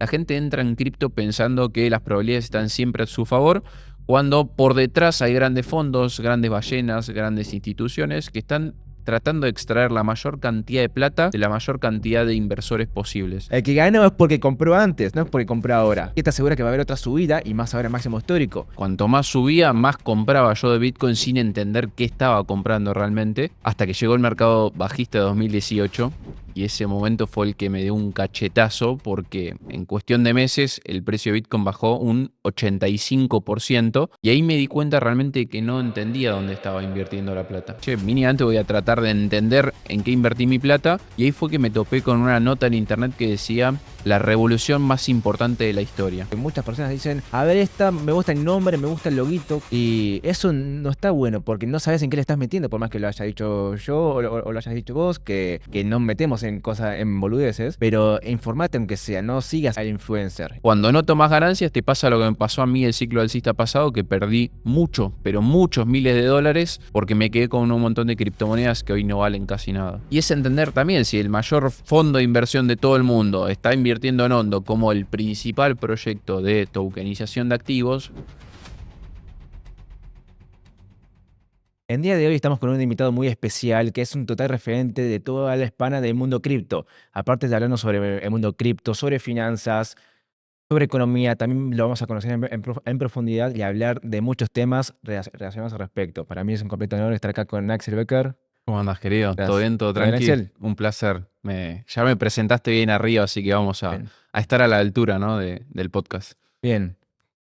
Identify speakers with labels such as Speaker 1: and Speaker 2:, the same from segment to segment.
Speaker 1: La gente entra en cripto pensando que las probabilidades están siempre a su favor, cuando por detrás hay grandes fondos, grandes ballenas, grandes instituciones que están tratando de extraer la mayor cantidad de plata de la mayor cantidad de inversores posibles.
Speaker 2: El que gana es porque compró antes, no es porque compró ahora. Y está segura que va a haber otra subida y más ahora máximo histórico.
Speaker 1: Cuanto más subía, más compraba yo de Bitcoin sin entender qué estaba comprando realmente, hasta que llegó el mercado bajista de 2018. Y ese momento fue el que me dio un cachetazo, porque en cuestión de meses el precio de Bitcoin bajó un 85%. Y ahí me di cuenta realmente que no entendía dónde estaba invirtiendo la plata. Che, mínimamente voy a tratar de entender en qué invertí mi plata. Y ahí fue que me topé con una nota en internet que decía: la revolución más importante de la historia.
Speaker 2: Muchas personas dicen, a ver, me gusta el nombre, me gusta el loguito. Y eso no está bueno porque no sabes en qué le estás metiendo, por más que lo haya dicho yo o lo hayas dicho vos, que no metemos en cosas, en boludeces. Pero informate aunque sea, no sigas al influencer.
Speaker 1: Cuando no tomas ganancias te pasa lo que me pasó a mí el ciclo alcista pasado, que perdí mucho, pero muchos miles de dólares porque me quedé con un montón de criptomonedas que hoy no valen casi nada. Y es entender también, si el mayor fondo de inversión de todo el mundo está invirtiendo en Ondo como el principal proyecto de tokenización de activos.
Speaker 2: En día de hoy estamos con un invitado muy especial que es un total referente de toda la hispana del mundo cripto. Aparte de hablarnos sobre el mundo cripto, sobre finanzas, sobre economía, también lo vamos a conocer en profundidad y hablar de muchos temas relacionados al respecto. Para mí es un completo honor estar acá con Axel Becker.
Speaker 1: ¿Cómo andas, querido? ¿Todo bien? ¿Todo
Speaker 2: ¿Todo bien,
Speaker 1: tranqui?
Speaker 2: Axel?
Speaker 1: Un placer. Ya me presentaste bien arriba, así que vamos a
Speaker 2: Bien.
Speaker 1: estar a la altura, ¿no? del podcast.
Speaker 2: Bien,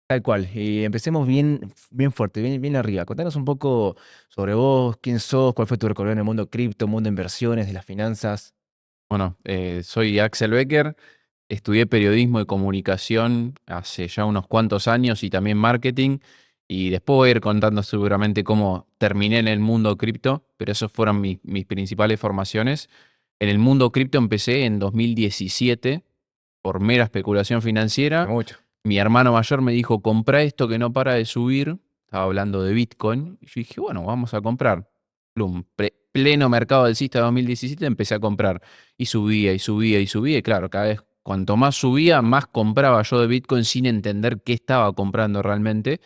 Speaker 2: tal cual. Y empecemos bien fuerte, bien arriba. Contanos un poco sobre vos, quién sos, cuál fue tu recorrido en el mundo cripto, mundo de inversiones, de las finanzas.
Speaker 1: Bueno, soy Axel Becker. Estudié periodismo y comunicación hace ya unos cuantos años y también marketing. Y después voy a ir contando seguramente cómo terminé en el mundo cripto, pero esas fueron mis principales formaciones. En el mundo cripto empecé en 2017 por mera especulación financiera.
Speaker 2: Mucho.
Speaker 1: Mi hermano mayor me dijo: compra esto que no para de subir. Estaba hablando de Bitcoin. Y yo dije, bueno, vamos a comprar. Plum, pleno mercado alcista de 2017 empecé a comprar. Y subía y subía y subía. Y claro, cada vez cuanto más subía, más compraba yo de Bitcoin sin entender qué estaba comprando realmente.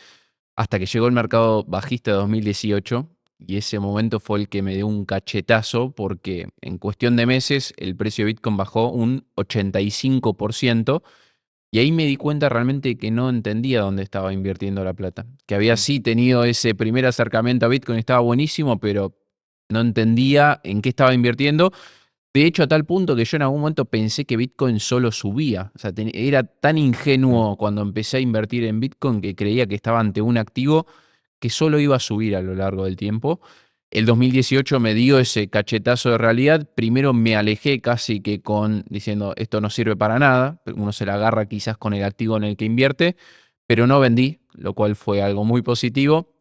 Speaker 1: Hasta que llegó el mercado bajista de 2018. Y ese momento fue el que me dio un cachetazo, porque en cuestión de meses el precio de Bitcoin bajó un 85%. Y ahí me di cuenta realmente que no entendía dónde estaba invirtiendo la plata. Que había sí tenido ese primer acercamiento a Bitcoin, estaba buenísimo, pero no entendía en qué estaba invirtiendo. De hecho, a tal punto que yo en algún momento pensé que Bitcoin solo subía. O sea, era tan ingenuo cuando empecé a invertir en Bitcoin que creía que estaba ante un activo que solo iba a subir a lo largo del tiempo. El 2018 me dio ese cachetazo de realidad. Primero me alejé casi que diciendo esto no sirve para nada. Uno se la agarra quizás con el activo en el que invierte, pero no vendí, lo cual fue algo muy positivo.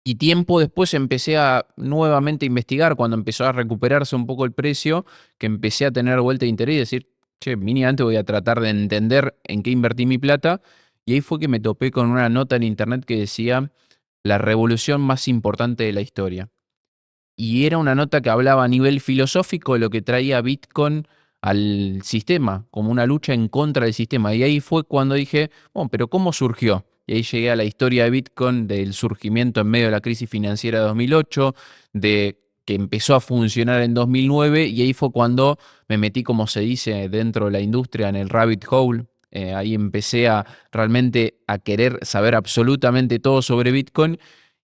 Speaker 1: Y tiempo después empecé a nuevamente investigar, cuando empezó a recuperarse un poco el precio, que empecé a tener vuelta de interés y decir, che, mínimamente voy a tratar de entender en qué invertí mi plata. Y ahí fue que me topé con una nota en internet que decía: la revolución más importante de la historia. Y era una nota que hablaba a nivel filosófico de lo que traía Bitcoin al sistema, como una lucha en contra del sistema. Y ahí fue cuando dije, bueno, pero ¿cómo surgió? Y ahí llegué a la historia de Bitcoin, del surgimiento en medio de la crisis financiera de 2008, de que empezó a funcionar en 2009, y ahí fue cuando me metí, como se dice dentro de la industria, en el rabbit hole. Ahí empecé realmente a querer saber absolutamente todo sobre Bitcoin.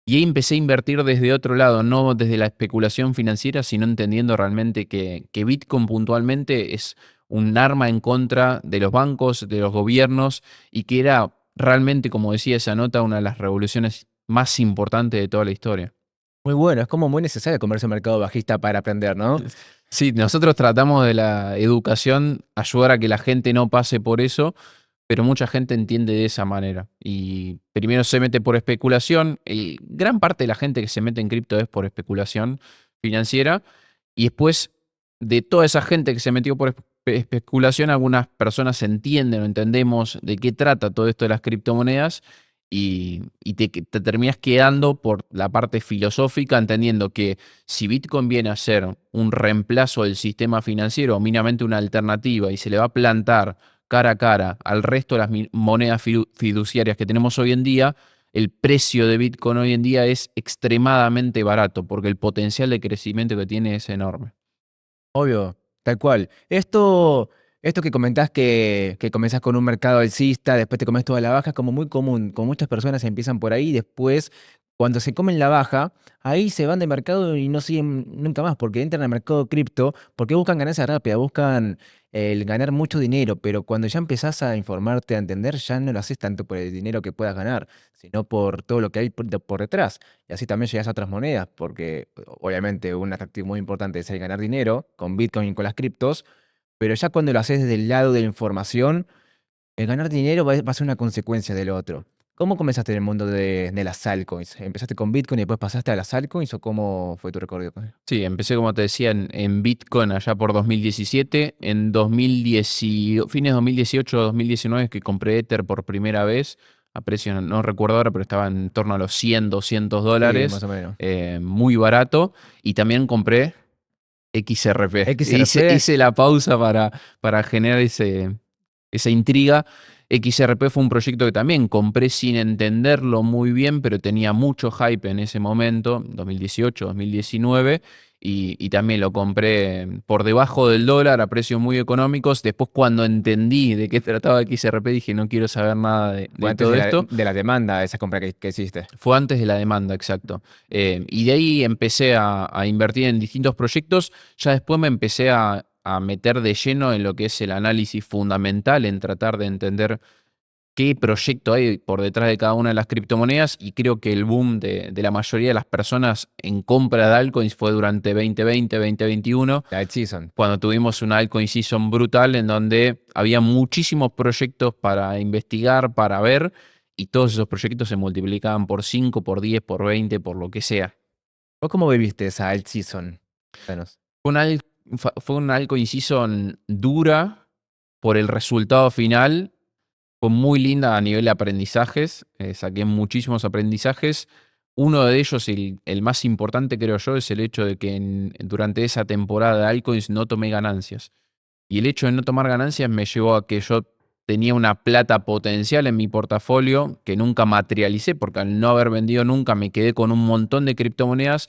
Speaker 1: Y ahí empecé a invertir desde otro lado, no desde la especulación financiera, sino entendiendo realmente que Bitcoin puntualmente es un arma en contra de los bancos, de los gobiernos, y que era realmente, como decía esa nota, una de las revoluciones más importantes de toda la historia.
Speaker 2: Muy bueno, es como muy necesario comerse un mercado bajista para aprender, ¿no?
Speaker 1: Sí, nosotros tratamos de la educación ayudar a que la gente no pase por eso, pero mucha gente entiende de esa manera. Y primero se mete por especulación. Gran parte de la gente que se mete en cripto es por especulación financiera. Y después de toda esa gente que se metió por especulación, algunas personas entienden o entendemos de qué trata todo esto de las criptomonedas. Y te terminas quedando por la parte filosófica, entendiendo que si Bitcoin viene a ser un reemplazo del sistema financiero o mínimamente una alternativa y se le va a plantar cara a cara al resto de las monedas fiduciarias que tenemos hoy en día, el precio de Bitcoin hoy en día es extremadamente barato porque el potencial de crecimiento que tiene es enorme.
Speaker 2: Obvio, tal cual. Esto que comentás que comenzás con un mercado alcista, después te comes toda la baja, es como muy común. Como muchas personas empiezan por ahí, después, cuando se comen la baja, ahí se van de mercado y no siguen nunca más, porque entran al mercado cripto, porque buscan ganancia rápida, buscan el ganar mucho dinero, pero cuando ya empezás a informarte, a entender, ya no lo haces tanto por el dinero que puedas ganar, sino por todo lo que hay por detrás. Y así también llegas a otras monedas, porque obviamente un atractivo muy importante es el ganar dinero con Bitcoin y con las criptos, pero ya cuando lo haces desde el lado de la información, el ganar dinero va a ser una consecuencia del otro. ¿Cómo comenzaste en el mundo de las altcoins? ¿Empezaste con Bitcoin y después pasaste a las altcoins o cómo fue tu recorrido con eso?
Speaker 1: Sí, empecé, como te decía, en Bitcoin allá por 2017. En 2010, fines de 2018, 2019 es que compré Ether por primera vez. A precio, no recuerdo ahora, pero estaba en torno a los 100, 200
Speaker 2: Sí, más
Speaker 1: dólares.
Speaker 2: o menos.
Speaker 1: Muy barato. Y también compré XRP.
Speaker 2: XRP,
Speaker 1: Hice la pausa para generar esa intriga. XRP fue un proyecto que también compré sin entenderlo muy bien, pero tenía mucho hype en ese momento, 2018, 2019, y también lo compré por debajo del dólar a precios muy económicos. Después, cuando entendí de qué trataba XRP, dije, no quiero saber nada
Speaker 2: fue
Speaker 1: de
Speaker 2: antes
Speaker 1: todo esto.
Speaker 2: de la demanda, esa compra que hiciste.
Speaker 1: Fue antes de la demanda, exacto. Y de ahí empecé a invertir en distintos proyectos. Ya después me empecé a meter de lleno en lo que es el análisis fundamental, en tratar de entender qué proyecto hay por detrás de cada una de las criptomonedas. Y creo que el boom de la mayoría de las personas en compra de altcoins fue durante 2020, 2021,
Speaker 2: La Alt Season.
Speaker 1: cuando tuvimos una altcoin season brutal en donde había muchísimos proyectos para investigar, para ver, y todos esos proyectos se multiplicaban por 5, por 10, por 20, por lo que sea.
Speaker 2: ¿Vos cómo viviste esa Alt Season? Cuéntanos.
Speaker 1: Fue una, fue una altcoin season dura por el resultado final. Fue muy linda a nivel de aprendizajes. Saqué muchísimos aprendizajes. Uno de ellos, el más importante creo yo, es el hecho de que durante esa temporada de altcoins no tomé ganancias. Y el hecho de no tomar ganancias me llevó a que yo tenía una plata potencial en mi portafolio que nunca materialicé, porque al no haber vendido nunca me quedé con un montón de criptomonedas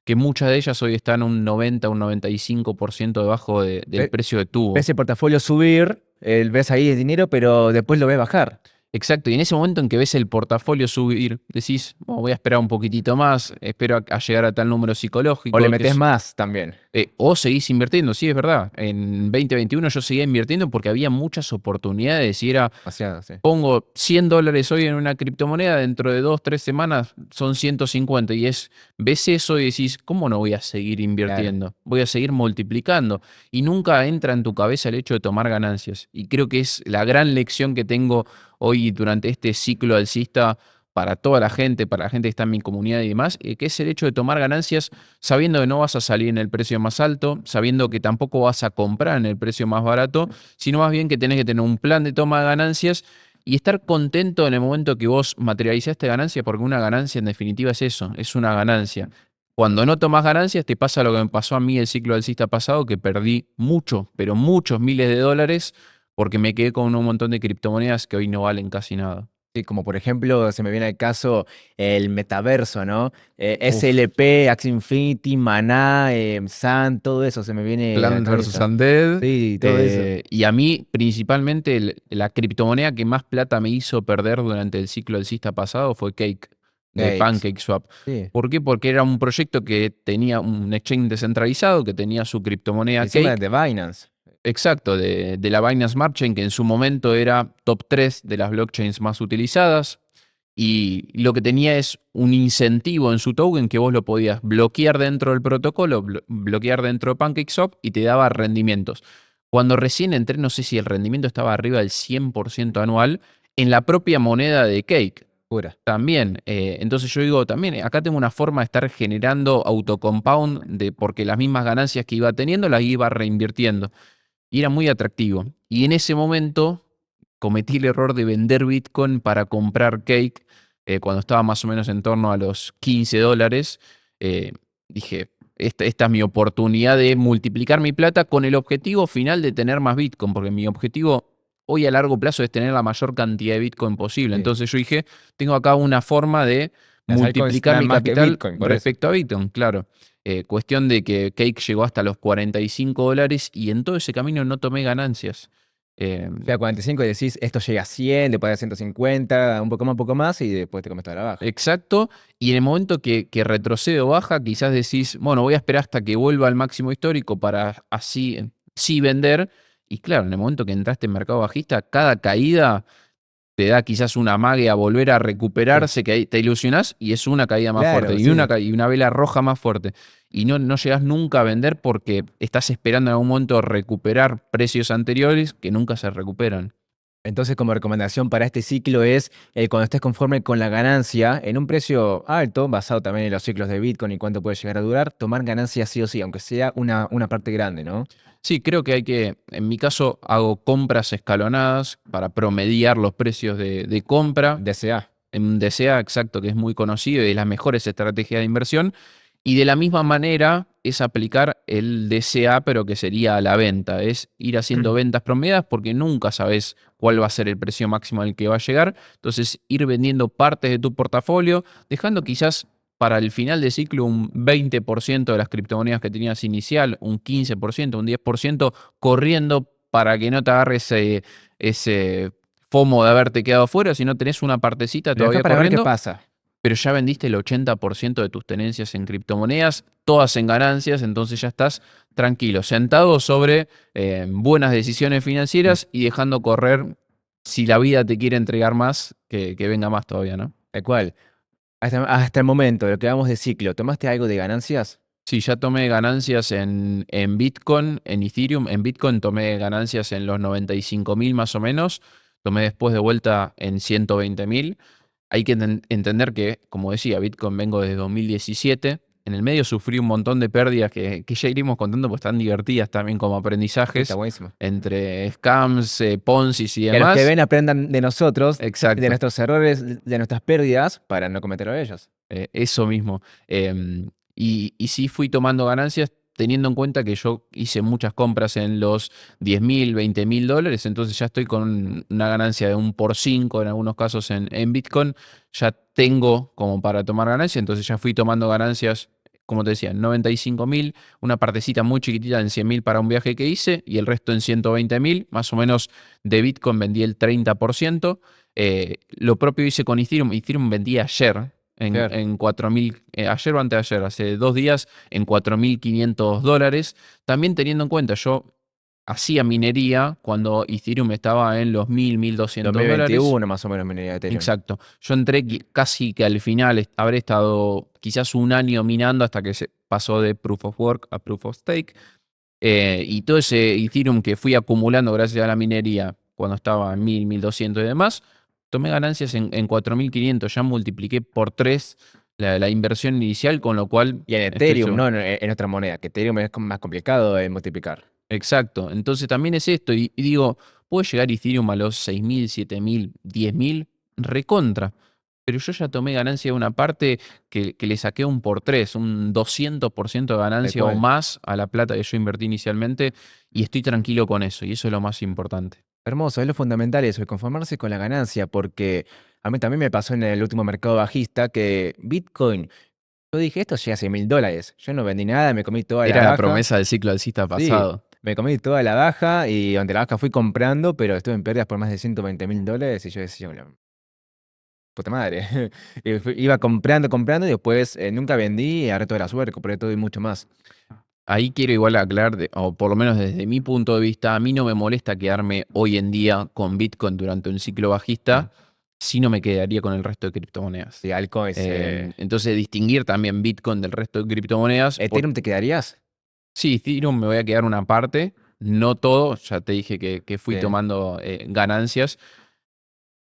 Speaker 1: que muchas de ellas hoy están un 90, un 95% debajo del
Speaker 2: Ve-
Speaker 1: precio de tubo.
Speaker 2: Ves el portafolio subir, ves ahí el dinero, pero después lo ves bajar.
Speaker 1: Exacto, y en ese momento en que ves el portafolio subir, decís, "Bueno, voy a esperar un poquitito más, espero a llegar a tal número
Speaker 2: O le
Speaker 1: psicológico,
Speaker 2: metes más también.
Speaker 1: o seguís invirtiendo". Sí, es verdad. En 2021 yo seguía invirtiendo porque había muchas oportunidades y era,
Speaker 2: Demasiado, sí.
Speaker 1: pongo $100 hoy en una criptomoneda, dentro de 2, 3 semanas son 150, y ves eso y decís, ¿cómo no voy a seguir
Speaker 2: Claro.
Speaker 1: invirtiendo? Voy a seguir multiplicando. Y nunca entra en tu cabeza el hecho de tomar ganancias. Y creo que es la gran lección que tengo hoy durante este ciclo alcista para toda la gente, para la gente que está en mi comunidad y demás, que es el hecho de tomar ganancias sabiendo que no vas a salir en el precio más alto, sabiendo que tampoco vas a comprar en el precio más barato, sino más bien que tenés que tener un plan de toma de ganancias y estar contento en el momento que vos materializaste ganancia, porque una ganancia en definitiva es eso, es una ganancia. Cuando no tomas ganancias, te pasa lo que me pasó a mí el ciclo alcista pasado, que perdí mucho, pero muchos miles de dólares, porque me quedé con un montón de criptomonedas que hoy no valen casi nada.
Speaker 2: Sí, como por ejemplo, se me viene al caso el metaverso, ¿no?
Speaker 1: Uf,
Speaker 2: SLP, Axie Infinity, Maná, Sun, todo eso se me viene a la
Speaker 1: Plants vs.
Speaker 2: cabeza.
Speaker 1: Undead.
Speaker 2: Sí, todo eso.
Speaker 1: Y a mí, principalmente, la criptomoneda que más plata me hizo perder durante el ciclo alcista pasado fue Cake, de
Speaker 2: Cakes.
Speaker 1: PancakeSwap.
Speaker 2: Sí.
Speaker 1: ¿Por qué? Porque era un proyecto que tenía un exchange descentralizado, que tenía su criptomoneda
Speaker 2: Encima
Speaker 1: Cake.
Speaker 2: de Binance.
Speaker 1: Exacto, de la Binance Smart Chain, que en su momento era top 3 de las blockchains más utilizadas. Y lo que tenía es un incentivo en su token que vos lo podías bloquear dentro del protocolo, bloquear dentro de PancakeSwap, y te daba rendimientos. Cuando recién entré, no sé si el rendimiento estaba arriba del 100% anual en la propia moneda de Cake.
Speaker 2: Pura.
Speaker 1: También, entonces yo digo, también acá tengo una forma de estar generando autocompound, porque las mismas ganancias que iba teniendo las iba reinvirtiendo. Y era muy atractivo. Y en ese momento cometí el error de vender Bitcoin para comprar Cake, cuando estaba más o menos en torno a los $15. Eh, Dije, esta es mi oportunidad de multiplicar mi plata con el objetivo final de tener más Bitcoin, porque mi objetivo hoy a largo plazo es tener la mayor cantidad de Bitcoin posible.
Speaker 2: Sí.
Speaker 1: Entonces yo dije, tengo acá una forma de
Speaker 2: Las altcoins
Speaker 1: multiplicar
Speaker 2: dan
Speaker 1: mi
Speaker 2: más que
Speaker 1: capital
Speaker 2: Bitcoin, por eso.
Speaker 1: respecto a Bitcoin, claro. Cuestión de que Cake llegó hasta los $45 y en todo ese camino no tomé ganancias. Eh,
Speaker 2: O sea, 45 y decís, esto llega a 100, después a 150, un poco más, y después te comes toda la baja.
Speaker 1: exacto. Y en el momento que retrocede o baja, quizás decís, bueno, voy a esperar hasta que vuelva al máximo histórico para así sí vender. Y claro, en el momento que entraste en mercado bajista, cada caída te da quizás una amague a volver a
Speaker 2: Sí.
Speaker 1: recuperarse, que ahí te ilusionás y es una caída más fuerte
Speaker 2: Claro,
Speaker 1: y una,
Speaker 2: sí.
Speaker 1: y una vela roja más fuerte. Y no llegás nunca a vender porque estás esperando en algún momento recuperar precios anteriores que nunca se recuperan.
Speaker 2: Entonces, como recomendación para este ciclo es, cuando estés conforme con la ganancia, en un precio alto, basado también en los ciclos de Bitcoin y cuánto puede llegar a durar, tomar ganancias sí o sí, aunque sea una parte grande, ¿no?
Speaker 1: Sí, creo que hay que, en mi caso, hago compras escalonadas para promediar los precios de compra.
Speaker 2: DCA.
Speaker 1: En un DCA, exacto, que es muy conocido y de las mejores estrategias de inversión. Y de la misma manera es aplicar el DCA, pero que sería a la venta. Es ir haciendo ventas promediadas porque nunca sabes cuál va a ser el precio máximo al que va a llegar. Entonces, ir vendiendo partes de tu portafolio, dejando quizás para el final de ciclo un 20% de las criptomonedas que tenías inicial, un 15%, un 10% corriendo para que no te agarre ese FOMO de haberte quedado afuera, si no tenés una partecita
Speaker 2: Lo dejas
Speaker 1: todavía
Speaker 2: para ver qué
Speaker 1: corriendo,
Speaker 2: pasa.
Speaker 1: pero ya vendiste el 80% de tus tenencias en criptomonedas, todas en ganancias, entonces ya estás tranquilo, sentado sobre buenas decisiones
Speaker 2: Mm,
Speaker 1: financieras y dejando correr, si la vida te quiere entregar más, que venga más todavía, ¿no?
Speaker 2: Tal cual. Hasta el momento, lo que vamos de ciclo, ¿tomaste algo de ganancias?
Speaker 1: Sí, ya tomé ganancias en Bitcoin, en Ethereum. En Bitcoin tomé ganancias en los 95.000 más o menos. Tomé después de vuelta en 120.000. Hay que entender que, como decía, Bitcoin vengo desde 2017. En el medio sufrí un montón de pérdidas que ya iremos contando, pues están divertidas también como
Speaker 2: Sí, está
Speaker 1: aprendizajes,
Speaker 2: buenísimo.
Speaker 1: entre scams, Ponzi y
Speaker 2: Que los que
Speaker 1: demás.
Speaker 2: ven aprendan de nosotros, de
Speaker 1: Exacto.
Speaker 2: nuestros errores, de nuestras pérdidas, para no cometerlo ellos.
Speaker 1: Eso mismo. Y sí fui tomando ganancias teniendo en cuenta que yo hice muchas compras en los 10.000, $20.000, entonces ya estoy con una ganancia de un por 5 en algunos casos en Bitcoin, ya tengo como para tomar ganancias, entonces ya fui tomando ganancias, como te decía, en 95.000, una partecita muy chiquitita en 100.000 para un viaje que hice y el resto en 120.000, más o menos de Bitcoin vendí el 30%. Lo propio hice con Ethereum. Ethereum vendí ayer
Speaker 2: Claro.
Speaker 1: en 4.000, ayer o antes de ayer, hace 2 días, en $4.500. También teniendo en cuenta, yo hacía minería cuando Ethereum estaba en los 1.200 dólares.
Speaker 2: 2021 más o menos minería de Ethereum.
Speaker 1: Exacto. Yo entré casi que al final, habré estado quizás un año minando hasta que se pasó de Proof of Work a Proof of Stake. Y todo ese Ethereum que fui acumulando gracias a la minería cuando estaba en 1.000, 1.200 y demás, tomé ganancias en 4.500. Ya multipliqué por 3 la inversión inicial, con lo cual
Speaker 2: Y en
Speaker 1: estoy
Speaker 2: Ethereum,
Speaker 1: seguro.
Speaker 2: no en otra moneda, que Ethereum es como más complicado de multiplicar.
Speaker 1: Exacto. Entonces también es esto. Y digo, ¿puede llegar Ethereum a los 6.000, 7.000, 10.000? Recontra. Pero yo ya tomé ganancia de una parte que le saqué un por 3, un 200% de
Speaker 2: Tal
Speaker 1: ganancia o
Speaker 2: cual.
Speaker 1: más a la plata que yo invertí inicialmente y estoy tranquilo con eso y eso es lo más importante.
Speaker 2: Hermoso, es lo fundamental eso, el conformarse con la ganancia, porque a mí también me pasó en el último mercado bajista que Bitcoin, yo dije, esto llega a 100.000 dólares. Yo no vendí nada, me comí toda la
Speaker 1: Era la
Speaker 2: baja.
Speaker 1: promesa del ciclo alcista
Speaker 2: Sí,
Speaker 1: pasado.
Speaker 2: me comí toda la baja y durante la baja fui comprando, pero estuve en pérdidas por más de 120.000 dólares y yo decía, "Bueno, puta madre". Y iba comprando, comprando y después nunca vendí y agarré toda la suerte, compré todo y mucho más.
Speaker 1: Ahí quiero igual aclarar, o por lo menos desde mi punto de vista, a mí no me molesta quedarme hoy en día con Bitcoin durante un ciclo
Speaker 2: Mm.
Speaker 1: bajista, si no me quedaría con el resto de criptomonedas.
Speaker 2: Sí, altcoins.
Speaker 1: Entonces distinguir también Bitcoin del resto de criptomonedas.
Speaker 2: ¿Ethereum te quedarías?
Speaker 1: Sí, Ethereum me voy a quedar una parte, no todo, ya te dije que fui
Speaker 2: Sí.
Speaker 1: tomando ganancias.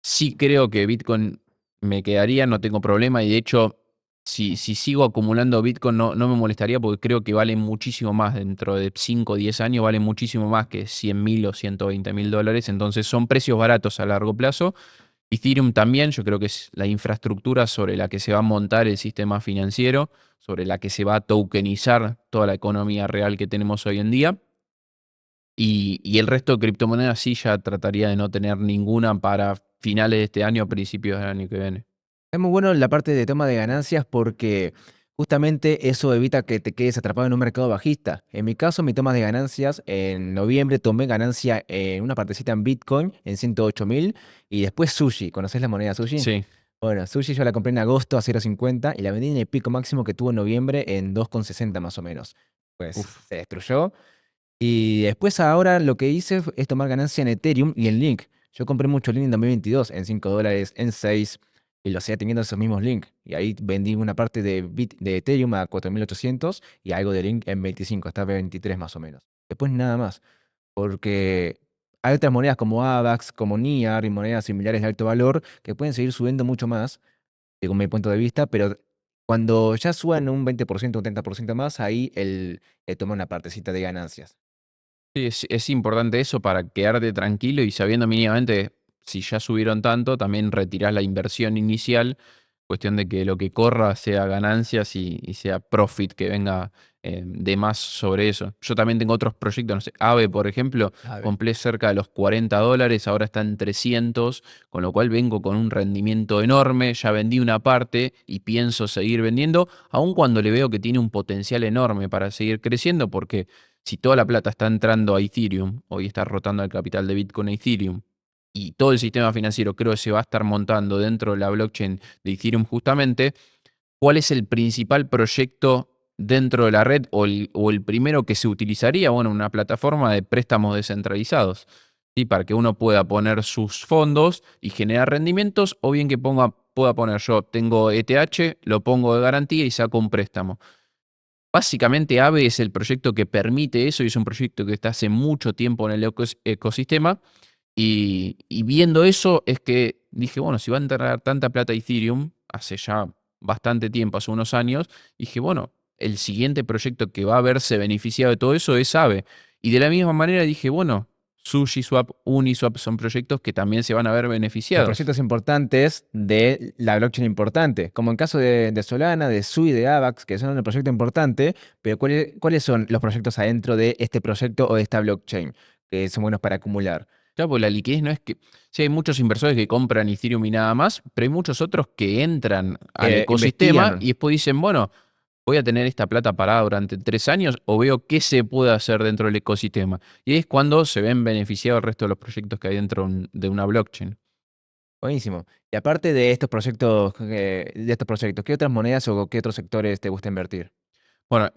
Speaker 1: Sí creo que Bitcoin me quedaría, no tengo problema y de hecho, si sigo acumulando Bitcoin no me molestaría porque creo que vale muchísimo más dentro de 5 o 10 años, vale muchísimo más que 100.000 o 120.000 dólares, entonces son precios baratos a largo plazo. Ethereum también, yo creo que es la infraestructura sobre la que se va a montar el sistema financiero, sobre la que se va a tokenizar toda la economía real que tenemos hoy en día. Y el resto de criptomonedas sí ya trataría de no tener ninguna para finales de este año o principios del año que viene.
Speaker 2: Es muy bueno la parte de toma de ganancias porque justamente eso evita que te quedes atrapado en un mercado bajista. En mi caso, mi toma de ganancias, en noviembre tomé ganancia en una partecita en Bitcoin en 108.000 y después Sushi. ¿Conoces la moneda Sushi?
Speaker 1: Sí.
Speaker 2: Bueno, Sushi yo la compré en agosto a 0,50 y la vendí en el pico máximo que tuvo en noviembre en 2,60 más o menos. Pues
Speaker 1: Uf.
Speaker 2: se destruyó. Y después ahora lo que hice es tomar ganancia en Ethereum y en Link. Yo compré mucho Link en 2022, en $5, en 6 y lo seguía teniendo esos mismos Link. Y ahí vendí una parte de Ethereum a 4.800 y algo de Link en 25, hasta 23 más o menos. Después nada más, porque hay otras monedas como AVAX, como NIAR y monedas similares de alto valor que pueden seguir subiendo mucho más, según mi punto de vista, pero cuando ya suban un 20%, un 30% más, ahí toma una partecita de ganancias.
Speaker 1: Sí, es importante eso para quedarte tranquilo y sabiendo mínimamente si ya subieron tanto, también retirás la inversión inicial, cuestión de que lo que corra sea ganancias y sea profit que venga de más sobre eso. Yo también tengo otros proyectos, no sé, AVE, por ejemplo,
Speaker 2: A ver.
Speaker 1: compré cerca de los $40, ahora está en 300, con lo cual vengo con un rendimiento enorme, ya vendí una parte y pienso seguir vendiendo, aun cuando le veo que tiene un potencial enorme para seguir creciendo, porque si toda la plata está entrando a Ethereum, hoy está rotando el capital de Bitcoin a Ethereum, y todo el sistema financiero creo que se va a estar montando dentro de la blockchain de Ethereum justamente, ¿cuál es el principal proyecto dentro de la red o el primero que se utilizaría? Bueno, una plataforma de préstamos descentralizados, ¿sí? Para que uno pueda poner sus fondos y generar rendimientos, o bien que pueda poner yo, tengo ETH, lo pongo de garantía y saco un préstamo. Básicamente, AVE es el proyecto que permite eso y es un proyecto que está hace mucho tiempo en el ecosistema. Y viendo eso es que dije, bueno, si va a entrar tanta plata a Ethereum, hace ya bastante tiempo, hace unos años, dije, bueno, el siguiente proyecto que va a verse beneficiado de todo eso es AVE. Y de la misma manera dije, bueno, SushiSwap, Uniswap son proyectos que también se van a ver
Speaker 2: Los
Speaker 1: beneficiados.
Speaker 2: proyectos importantes de la blockchain importante, como en caso de Solana, de Sui, de AVAX, que son un proyecto importante, pero ¿cuáles son los proyectos adentro de este proyecto o de esta blockchain que son buenos para acumular?
Speaker 1: Claro, pues la liquidez no es que. Sí, hay muchos inversores que compran Ethereum y nada más, pero hay muchos otros que entran al
Speaker 2: Que
Speaker 1: ecosistema y
Speaker 2: investigan.
Speaker 1: después dicen, bueno, voy a tener esta plata parada durante 3 años o veo qué se puede hacer dentro del ecosistema. Y ahí es cuando se ven beneficiados el resto de los proyectos que hay dentro de una blockchain.
Speaker 2: Buenísimo. Y aparte de estos proyectos, ¿qué otras monedas o qué otros sectores te gusta invertir?
Speaker 1: Bueno,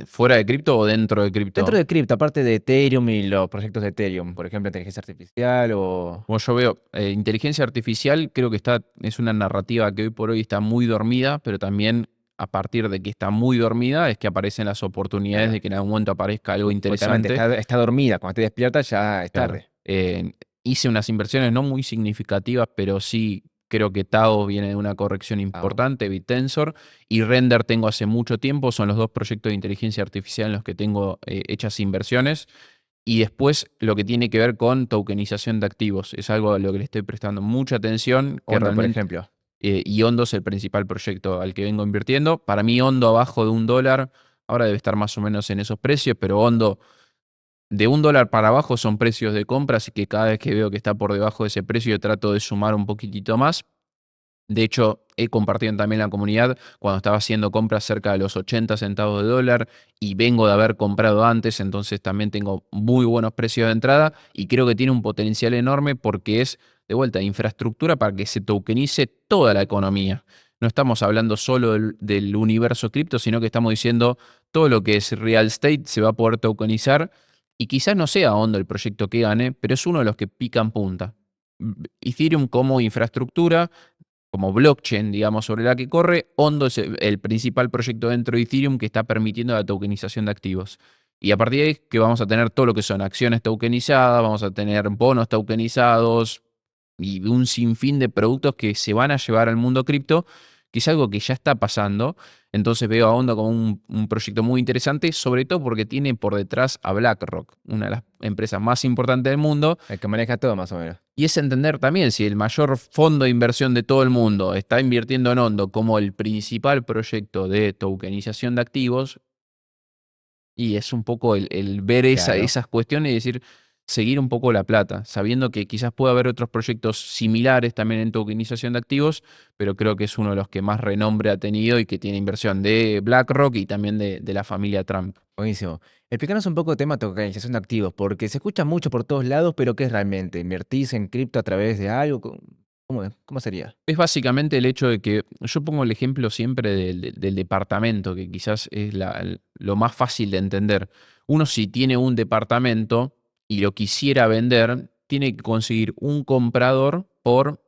Speaker 1: ¿fuera de cripto o dentro de
Speaker 2: Dentro
Speaker 1: cripto?
Speaker 2: de cripto, aparte de Ethereum y los proyectos de Ethereum, por ejemplo, inteligencia artificial o...
Speaker 1: Como yo veo, inteligencia artificial creo que es una narrativa que hoy por hoy está muy dormida, pero también a partir de que está muy dormida es que aparecen las oportunidades
Speaker 2: Claro,
Speaker 1: de que en algún momento aparezca algo
Speaker 2: totalmente,
Speaker 1: interesante.
Speaker 2: está dormida. Cuando te despierta ya es
Speaker 1: Claro.
Speaker 2: tarde.
Speaker 1: Hice unas inversiones no muy significativas, pero sí creo que Tao viene de una corrección
Speaker 2: Ah,
Speaker 1: importante, Bitensor, y Render tengo hace mucho tiempo, son los dos proyectos de inteligencia artificial en los que tengo hechas inversiones. Y después lo que tiene que ver con tokenización de activos, es algo a lo que le estoy prestando mucha atención, que
Speaker 2: Hondo, por
Speaker 1: realmente,
Speaker 2: ejemplo.
Speaker 1: y Hondo es el principal proyecto al que vengo invirtiendo. Para mí Hondo abajo de $1, ahora debe estar más o menos en esos precios, pero Hondo de $1 para abajo son precios de compra, así que cada vez que veo que está por debajo de ese precio, yo trato de sumar un poquitito más. De hecho, he compartido también en la comunidad cuando estaba haciendo compras cerca de los 80 centavos de dólar y vengo de haber comprado antes, entonces también tengo muy buenos precios de entrada y creo que tiene un potencial enorme porque es, de vuelta, infraestructura para que se tokenice toda la economía. No estamos hablando solo del universo cripto, sino que estamos diciendo todo lo que es real estate se va a poder tokenizar y quizás no sea Hondo el proyecto que gane, pero es uno de los que pican punta. Ethereum como infraestructura, como blockchain, digamos, sobre la que corre, Ondo es el principal proyecto dentro de Ethereum que está permitiendo la tokenización de activos. Y a partir de ahí que vamos a tener todo lo que son acciones tokenizadas, vamos a tener bonos tokenizados y un sinfín de productos que se van a llevar al mundo cripto, que es algo que ya está pasando. Entonces veo a Ondo como un proyecto muy interesante, sobre todo porque tiene por detrás a BlackRock, una de las empresas más importantes del mundo,
Speaker 2: El que maneja todo más o menos.
Speaker 1: y es entender también si el mayor fondo de inversión de todo el mundo está invirtiendo en Ondo como el principal proyecto de tokenización de activos, Y es un poco el ver
Speaker 2: Claro.
Speaker 1: esas cuestiones y decir, seguir un poco la plata, sabiendo que quizás puede haber otros proyectos similares también en tokenización de activos, pero creo que es uno de los que más renombre ha tenido y que tiene inversión de BlackRock y también de la familia Trump.
Speaker 2: Buenísimo. Explícanos un poco el tema de tokenización de activos, porque se escucha mucho por todos lados, pero ¿qué es realmente? ¿Invertís en cripto a través de algo? ¿Cómo es? ¿Cómo sería?
Speaker 1: Es básicamente el hecho de que yo pongo el ejemplo siempre del departamento, que quizás es lo más fácil de entender. Uno si tiene un departamento y lo quisiera vender, tiene que conseguir un comprador por,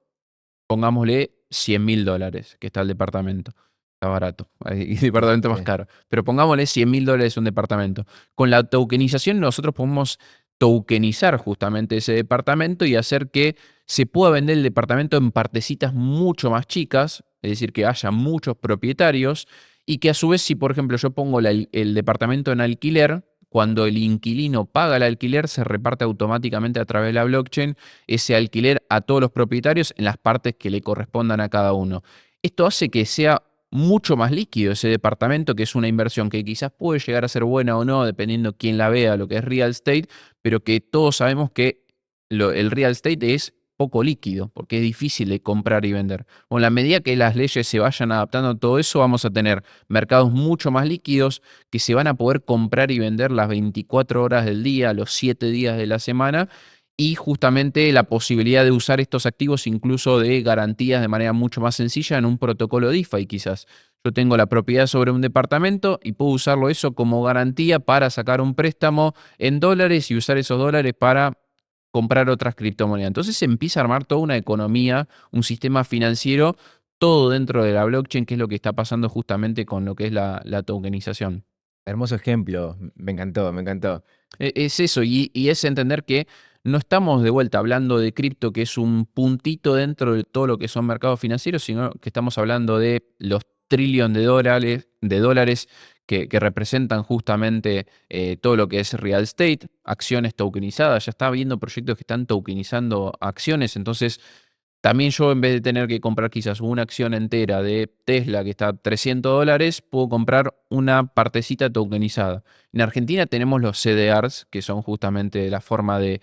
Speaker 1: pongámosle, $100.000, que está el departamento. Está barato, hay
Speaker 2: Sí,
Speaker 1: departamento más
Speaker 2: sí.
Speaker 1: caro. Pero pongámosle $100.000 un departamento. Con la tokenización nosotros podemos tokenizar justamente ese departamento y hacer que se pueda vender el departamento en partecitas mucho más chicas, es decir, que haya muchos propietarios y que a su vez si por ejemplo yo pongo el departamento en alquiler, cuando el inquilino paga el alquiler se reparte automáticamente a través de la blockchain ese alquiler a todos los propietarios en las partes que le correspondan a cada uno. Esto hace que sea mucho más líquido ese departamento, que es una inversión que quizás puede llegar a ser buena o no, dependiendo quién la vea, lo que es real estate, pero que todos sabemos que el real estate es poco líquido, porque es difícil de comprar y vender. Bueno, en la medida que las leyes se vayan adaptando a todo eso, vamos a tener mercados mucho más líquidos que se van a poder comprar y vender las 24 horas del día, los 7 días de la semana, y justamente la posibilidad de usar estos activos incluso de garantías de manera mucho más sencilla en un protocolo DeFi quizás. Yo tengo la propiedad sobre un departamento y puedo usarlo eso como garantía para sacar un préstamo en dólares y usar esos dólares para comprar otras criptomonedas. Entonces se empieza a armar toda una economía, un sistema financiero, todo dentro de la blockchain, que es lo que está pasando justamente con lo que es la tokenización.
Speaker 2: Hermoso ejemplo. Me encantó, me encantó.
Speaker 1: Es eso, y es entender que no estamos de vuelta hablando de cripto, que es un puntito dentro de todo lo que son mercados financieros, sino que estamos hablando de los trillones de dólares que representan justamente todo lo que es real estate, acciones tokenizadas. Ya está habiendo proyectos que están tokenizando acciones, entonces también yo en vez de tener que comprar quizás una acción entera de Tesla que está a $300, puedo comprar una partecita tokenizada. En Argentina tenemos los CDRs, que son justamente la forma de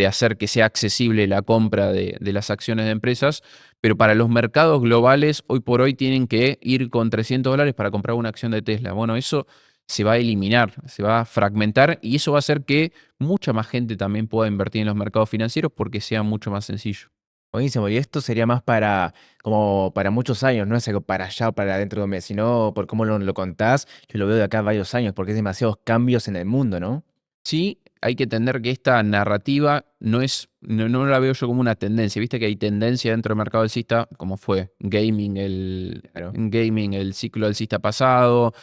Speaker 1: hacer que sea accesible la compra de las acciones de empresas, pero para los mercados globales, hoy por hoy tienen que ir con $300 para comprar una acción de Tesla. Bueno, eso se va a eliminar, se va a fragmentar y eso va a hacer que mucha más gente también pueda invertir en los mercados financieros porque sea mucho más sencillo.
Speaker 2: Buenísimo. Y esto sería más para, como para muchos años, no es algo para allá o para dentro de un mes, sino por cómo lo contás, yo lo veo de acá a varios años, porque es demasiados cambios en el mundo, ¿no?
Speaker 1: Sí, hay que entender que esta narrativa no la veo yo como una tendencia. Viste que hay tendencia dentro del mercado alcista, como fue
Speaker 2: Claro.
Speaker 1: gaming, el ciclo alcista pasado,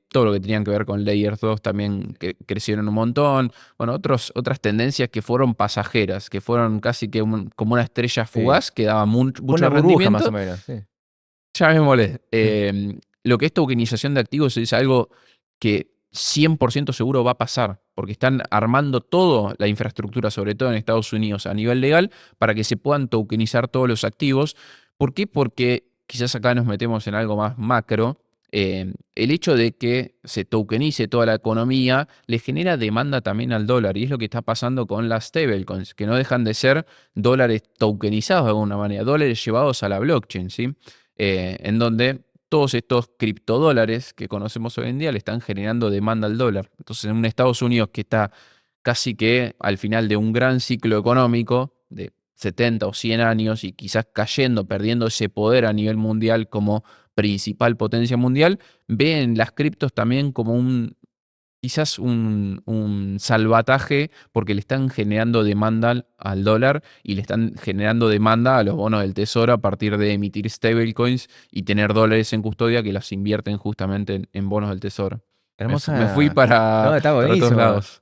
Speaker 1: todo lo que tenían que ver con Layers 2 también que crecieron un montón. Bueno, otras tendencias que fueron pasajeras, que fueron casi que como una estrella
Speaker 2: Sí.
Speaker 1: fugaz que daba mucho
Speaker 2: Una burbuja más o
Speaker 1: rendimiento.
Speaker 2: menos, sí.
Speaker 1: Ya me molé.
Speaker 2: Mm.
Speaker 1: Lo que es tokenización de activos es algo que 100% seguro va a pasar, porque están armando toda la infraestructura, sobre todo en Estados Unidos, a nivel legal, para que se puedan tokenizar todos los activos. ¿Por qué? Porque quizás acá nos metemos en algo más macro. El hecho de que se tokenice toda la economía le genera demanda también al dólar, y es lo que está pasando con las stablecoins, que no dejan de ser dólares tokenizados de alguna manera, dólares llevados a la blockchain, ¿sí? En donde todos estos criptodólares que conocemos hoy en día le están generando demanda al dólar. Entonces, en un Estados Unidos que está casi que al final de un gran ciclo económico de 70 o 100 años y quizás cayendo, perdiendo ese poder a nivel mundial como principal potencia mundial, ven las criptos también como quizás un salvataje porque le están generando demanda al dólar y le están generando demanda a los bonos del tesoro a partir de emitir stablecoins y tener dólares en custodia que las invierten justamente en bonos del tesoro. Me fui
Speaker 2: Hermosa. No,
Speaker 1: para,
Speaker 2: está
Speaker 1: para todos
Speaker 2: buenísimo.
Speaker 1: lados.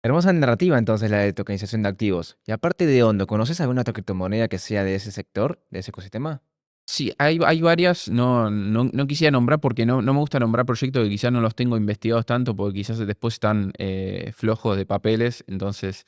Speaker 2: Hermosa narrativa entonces la de tokenización de activos. Y aparte de Hondo, ¿conoces alguna otra criptomoneda que sea de ese sector, de ese ecosistema?
Speaker 1: Sí, hay varias, no quisiera nombrar porque no me gusta nombrar proyectos que quizás no los tengo investigados tanto porque quizás después están flojos de papeles, entonces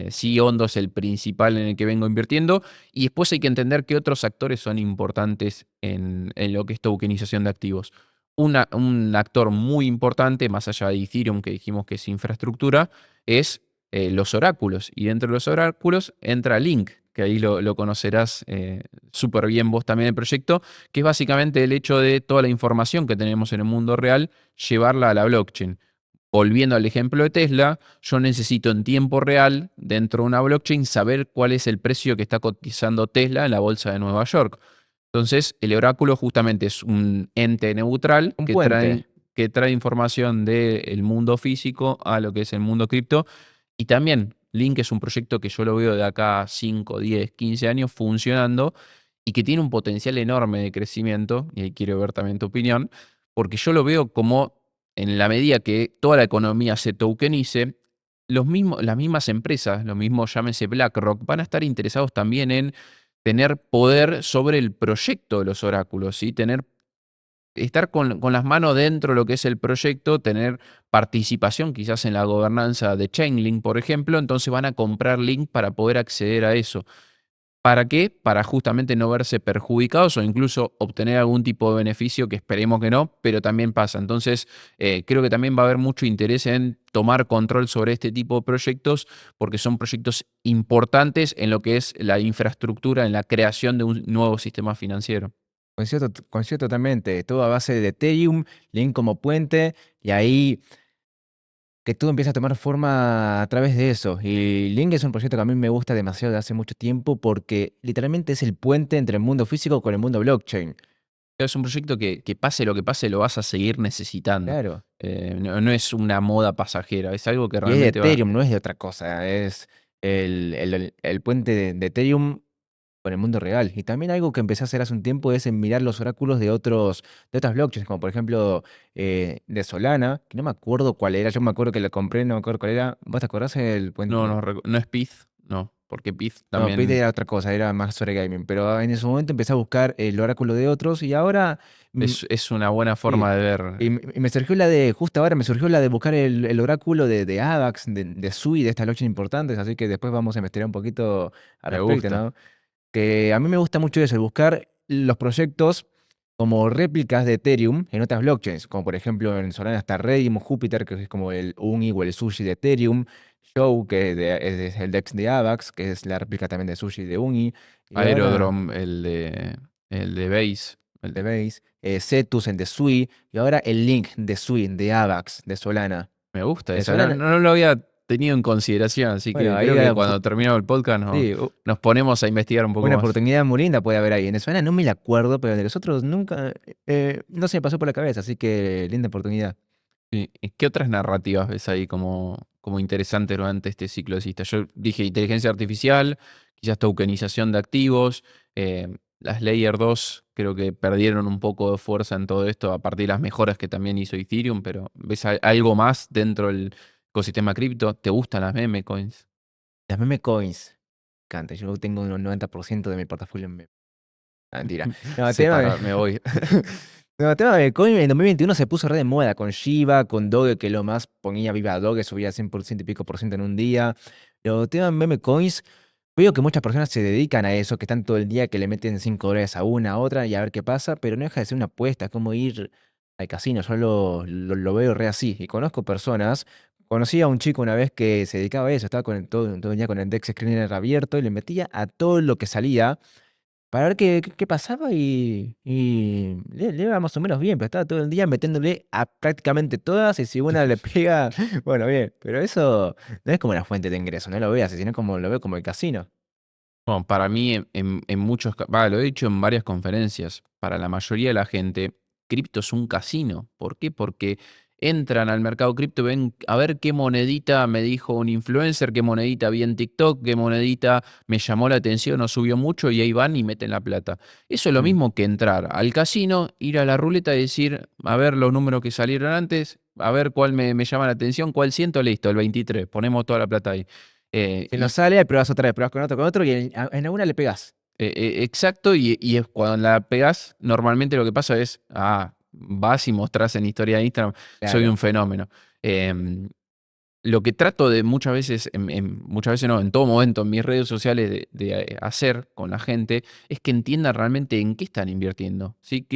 Speaker 1: sí, Hondo es el principal en el que vengo invirtiendo y después hay que entender qué otros actores son importantes en lo que es tokenización de activos. un actor muy importante, más allá de Ethereum, que dijimos que es infraestructura, es los oráculos. Y dentro de los oráculos entra Link, que ahí lo conocerás súper bien vos también el proyecto, que es básicamente el hecho de toda la información que tenemos en el mundo real, llevarla a la blockchain. Volviendo al ejemplo de Tesla, yo necesito en tiempo real, dentro de una blockchain, saber cuál es el precio que está cotizando Tesla en la bolsa de Nueva York. Entonces, el oráculo justamente es un ente neutral
Speaker 2: Un puente.
Speaker 1: que trae información del mundo físico a lo que es el mundo cripto. Y también Link es un proyecto que yo lo veo de acá a 5, 10, 15 años funcionando y que tiene un potencial enorme de crecimiento. Y ahí quiero ver también tu opinión, porque yo lo veo como en la medida que toda la economía se tokenice, las mismas empresas, lo mismo llámese BlackRock, van a estar interesados también en tener poder sobre el proyecto de los oráculos, ¿sí? Estar con las manos dentro de lo que es el proyecto, tener participación quizás en la gobernanza de Chainlink, por ejemplo, entonces van a comprar Link para poder acceder a eso. ¿Para qué? Para justamente no verse perjudicados o incluso obtener algún tipo de beneficio que esperemos que no, pero también pasa. Entonces, creo que también va a haber mucho interés en tomar control sobre este tipo de proyectos porque son proyectos importantes en lo que es la infraestructura, en la creación de un nuevo sistema financiero.
Speaker 2: Coincido totalmente. Todo a base de Ethereum, Link como puente, y ahí que todo empieza a tomar forma a través de eso. Y Link es un proyecto que a mí me gusta demasiado de hace mucho tiempo porque literalmente es el puente entre el mundo físico con el mundo blockchain.
Speaker 1: Es un proyecto que pase lo que pase, lo vas a seguir necesitando.
Speaker 2: Claro.
Speaker 1: No es una moda pasajera, es algo que
Speaker 2: Y es de
Speaker 1: realmente va.
Speaker 2: Ethereum, no es de otra cosa. Es el puente de Ethereum con el mundo real. Y también algo que empecé a hacer hace un tiempo es en mirar los oráculos de otras blockchains, como por ejemplo de Solana, que no me acuerdo cuál era. Yo me acuerdo que lo compré, no me acuerdo cuál era. ¿Vos te acordás el
Speaker 1: No,
Speaker 2: puente?
Speaker 1: no es PIZ, no, porque PIZ
Speaker 2: No, Pete
Speaker 1: también
Speaker 2: era otra cosa, era más sobre gaming. Pero en ese momento empecé a buscar el oráculo de otros y ahora mm,
Speaker 1: es una buena
Speaker 2: sí.
Speaker 1: forma de ver.
Speaker 2: Y me surgió justo ahora me surgió la de buscar el oráculo de AVAX, de SUI, de estas blockchains importantes, así que después vamos a investigar un poquito al
Speaker 1: Me
Speaker 2: respecto,
Speaker 1: gusta.
Speaker 2: ¿no? Que a mí me gusta mucho eso, el buscar los proyectos como réplicas de Ethereum en otras blockchains, como por ejemplo en Solana está Redium, Júpiter, que es como el UNI o el Sushi de Ethereum, Show, que es el DEX de AVAX, que es la réplica también de Sushi de UNI, y ahora
Speaker 1: Aerodrome, el de Base.
Speaker 2: de Base, Cetus en de Sui, y ahora el Link de Sui, de AVAX, de Solana.
Speaker 1: Me gusta
Speaker 2: De
Speaker 1: eso. No,
Speaker 2: Solana,
Speaker 1: no lo había tenido en consideración, así
Speaker 2: bueno,
Speaker 1: que
Speaker 2: ahí
Speaker 1: creo que cuando terminemos el podcast
Speaker 2: sí,
Speaker 1: nos ponemos a investigar un poco
Speaker 2: una
Speaker 1: más.
Speaker 2: oportunidad muy linda puede haber ahí. En Solana no me la acuerdo, pero de los otros nunca, no se me pasó por la cabeza, así que linda oportunidad.
Speaker 1: ¿Y qué otras narrativas ves ahí como interesantes durante este ciclo alcista? Yo dije inteligencia artificial, quizás tokenización de activos, las Layer 2 creo que perdieron un poco de fuerza en todo esto a partir de las mejoras que también hizo Ethereum, pero ¿ves algo más dentro del ecosistema cripto? ¿Te gustan las meme coins?
Speaker 2: Las meme coins. Canta, yo tengo un 90% de mi portafolio en meme. Ah, mentira. No, el tema de,
Speaker 1: Separar, me voy.
Speaker 2: no, el tema de coin en 2021 se puso re de moda con Shiba, con Doge, que lo más ponía viva a Doge, subía 100% y pico por ciento en un día. Los temas de meme coins, veo que muchas personas se dedican a eso, que están todo el día, que le meten $5 a una, a otra y a ver qué pasa, pero no deja de ser una apuesta, es como ir al casino, yo lo veo re así. Y conozco personas, conocí a un chico una vez que se dedicaba a eso, estaba todo el día con el Dex Screener abierto y le metía a todo lo que salía para ver qué pasaba y le iba más o menos bien, pero estaba todo el día metiéndole a prácticamente todas y si una le pega, bueno, bien, pero eso no es como una fuente de ingreso, no lo veo así, sino como lo veo como el casino.
Speaker 1: Bueno, para mí, en muchos, lo he dicho en varias conferencias, para la mayoría de la gente, cripto es un casino. ¿Por qué? Porque entran al mercado cripto, ven a ver qué monedita me dijo un influencer, qué monedita vi en TikTok, qué monedita me llamó la atención o subió mucho y ahí van y meten la plata. Eso es lo
Speaker 2: Mm.
Speaker 1: mismo que entrar al casino, ir a la ruleta y decir, a ver los números que salieron antes, a ver cuál me llama la atención, cuál siento, listo, el 23, ponemos toda la plata ahí.
Speaker 2: Si no sale, pruebas otra vez, pruebas con otro y en alguna le pegas.
Speaker 1: Exacto, y es cuando la pegas, normalmente lo que pasa es, vas y mostrás en historia de Instagram, soy un
Speaker 2: Claro.
Speaker 1: fenómeno. Em, lo que trato de muchas veces, muchas veces no, en todo momento en mis redes sociales de hacer con la gente, es que entienda realmente en qué están invirtiendo. ¿Sí?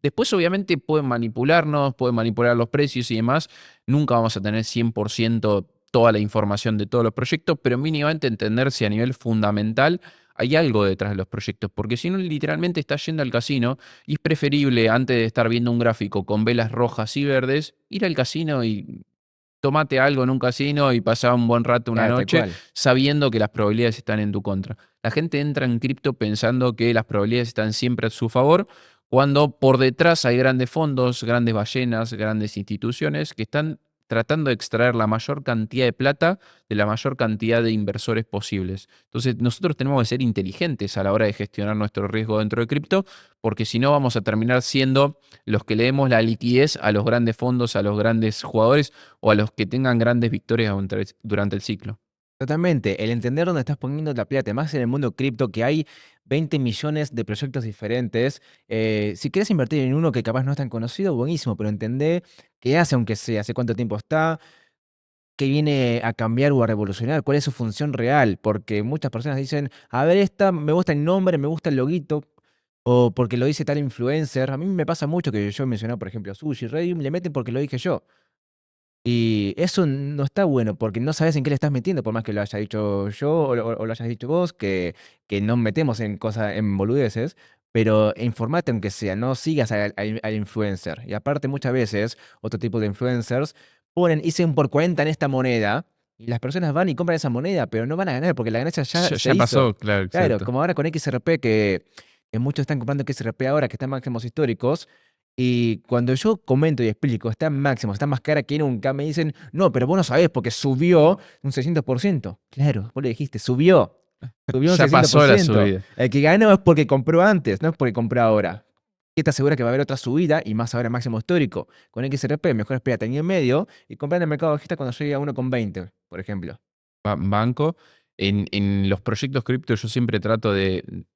Speaker 1: Después, obviamente, pueden manipularnos, pueden manipular los precios y demás. Nunca vamos a tener 100% toda la información de todos los proyectos, pero mínimamente entender si a nivel fundamental hay algo detrás de los proyectos. Porque si no, literalmente estás yendo al casino y es preferible, antes de estar viendo un gráfico con velas rojas y verdes, ir al casino y tomate algo en un casino y pasar un buen rato una
Speaker 2: Claro, tal
Speaker 1: noche
Speaker 2: cual.
Speaker 1: sabiendo que las probabilidades están en tu contra. La gente entra en cripto pensando que las probabilidades están siempre a su favor, cuando por detrás hay grandes fondos, grandes ballenas, grandes instituciones que están tratando de extraer la mayor cantidad de plata de la mayor cantidad de inversores posibles. Entonces, nosotros tenemos que ser inteligentes a la hora de gestionar nuestro riesgo dentro de cripto, porque si no vamos a terminar siendo los que le demos la liquidez a los grandes fondos, a los grandes jugadores o a los que tengan grandes victorias durante el ciclo.
Speaker 2: Totalmente. El entender dónde estás poniendo la plata, más en el mundo cripto, que hay 20 millones de proyectos diferentes. Si quieres invertir en uno que capaz no es tan conocido, buenísimo, pero entender qué hace, aunque sea, hace cuánto tiempo está, qué viene a cambiar o a revolucionar, cuál es su función real. Porque muchas personas dicen, a ver, esta me gusta el nombre, me gusta el loguito, o porque lo dice tal influencer. A mí me pasa mucho que yo he mencionado, por ejemplo, Sushi, Redium, le meten porque lo dije yo. Y eso no está bueno, porque no sabes en qué le estás metiendo, por más que lo haya dicho yo o lo hayas dicho vos, que no metemos en cosas, en boludeces, pero informate aunque sea, no sigas al influencer. Y aparte, muchas veces, otro tipo de influencers ponen, hice un por 40 en esta moneda, y las personas van y compran esa moneda, pero no van a ganar, porque la ganancia ya
Speaker 1: Ya,
Speaker 2: se
Speaker 1: ya
Speaker 2: hizo.
Speaker 1: pasó, claro,
Speaker 2: Claro,
Speaker 1: exacto.
Speaker 2: como ahora con XRP, que muchos están comprando XRP ahora, que están máximos históricos. Y cuando yo comento y explico, está en máximo, está más cara que nunca, me dicen, no, pero vos no sabés porque subió un 600%. Claro, vos le dijiste, subió un
Speaker 1: Ya
Speaker 2: seiscientos por
Speaker 1: pasó la
Speaker 2: ciento.
Speaker 1: subida.
Speaker 2: El que ganó es porque compró antes, no es porque compró ahora. ¿Qué te asegura que va a haber otra subida y más ahora máximo histórico? Con XRP, mejor espérate en el medio y comprar en el mercado bajista cuando llegue a 1,20, por ejemplo.
Speaker 1: Banco. En los proyectos cripto yo siempre trato de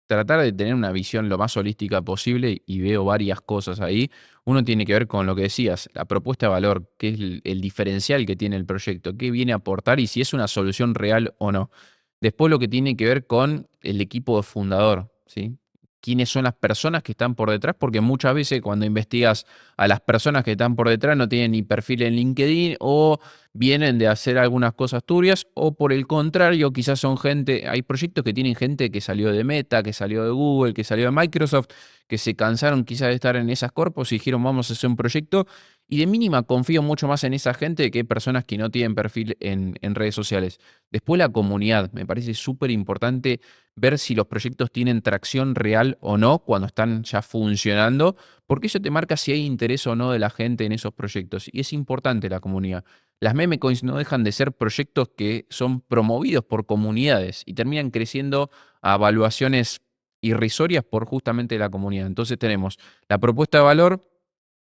Speaker 1: tratar de tener una visión lo más holística posible y veo varias cosas ahí. Uno tiene que ver con lo que decías, la propuesta de valor, qué es el diferencial que tiene el proyecto, qué viene a aportar y si es una solución real o no. Después lo que tiene que ver con el equipo fundador, ¿sí? Quiénes son las personas que están por detrás, porque muchas veces cuando investigas a las personas que están por detrás no tienen ni perfil en LinkedIn o vienen de hacer algunas cosas turbias o por el contrario, quizás son gente, hay proyectos que tienen gente que salió de Meta, que salió de Google, que salió de Microsoft, que se cansaron quizás de estar en esas corpos y dijeron vamos a hacer un proyecto y de mínima confío mucho más en esa gente que personas que no tienen perfil en redes sociales. Después la comunidad, me parece súper importante ver si los proyectos tienen tracción real o no cuando están ya funcionando, porque eso te marca si hay interés o no de la gente en esos proyectos. Y es importante la comunidad. Las meme coins no dejan de ser proyectos que son promovidos por comunidades y terminan creciendo a valuaciones irrisorias por justamente la comunidad. Entonces tenemos la propuesta de valor,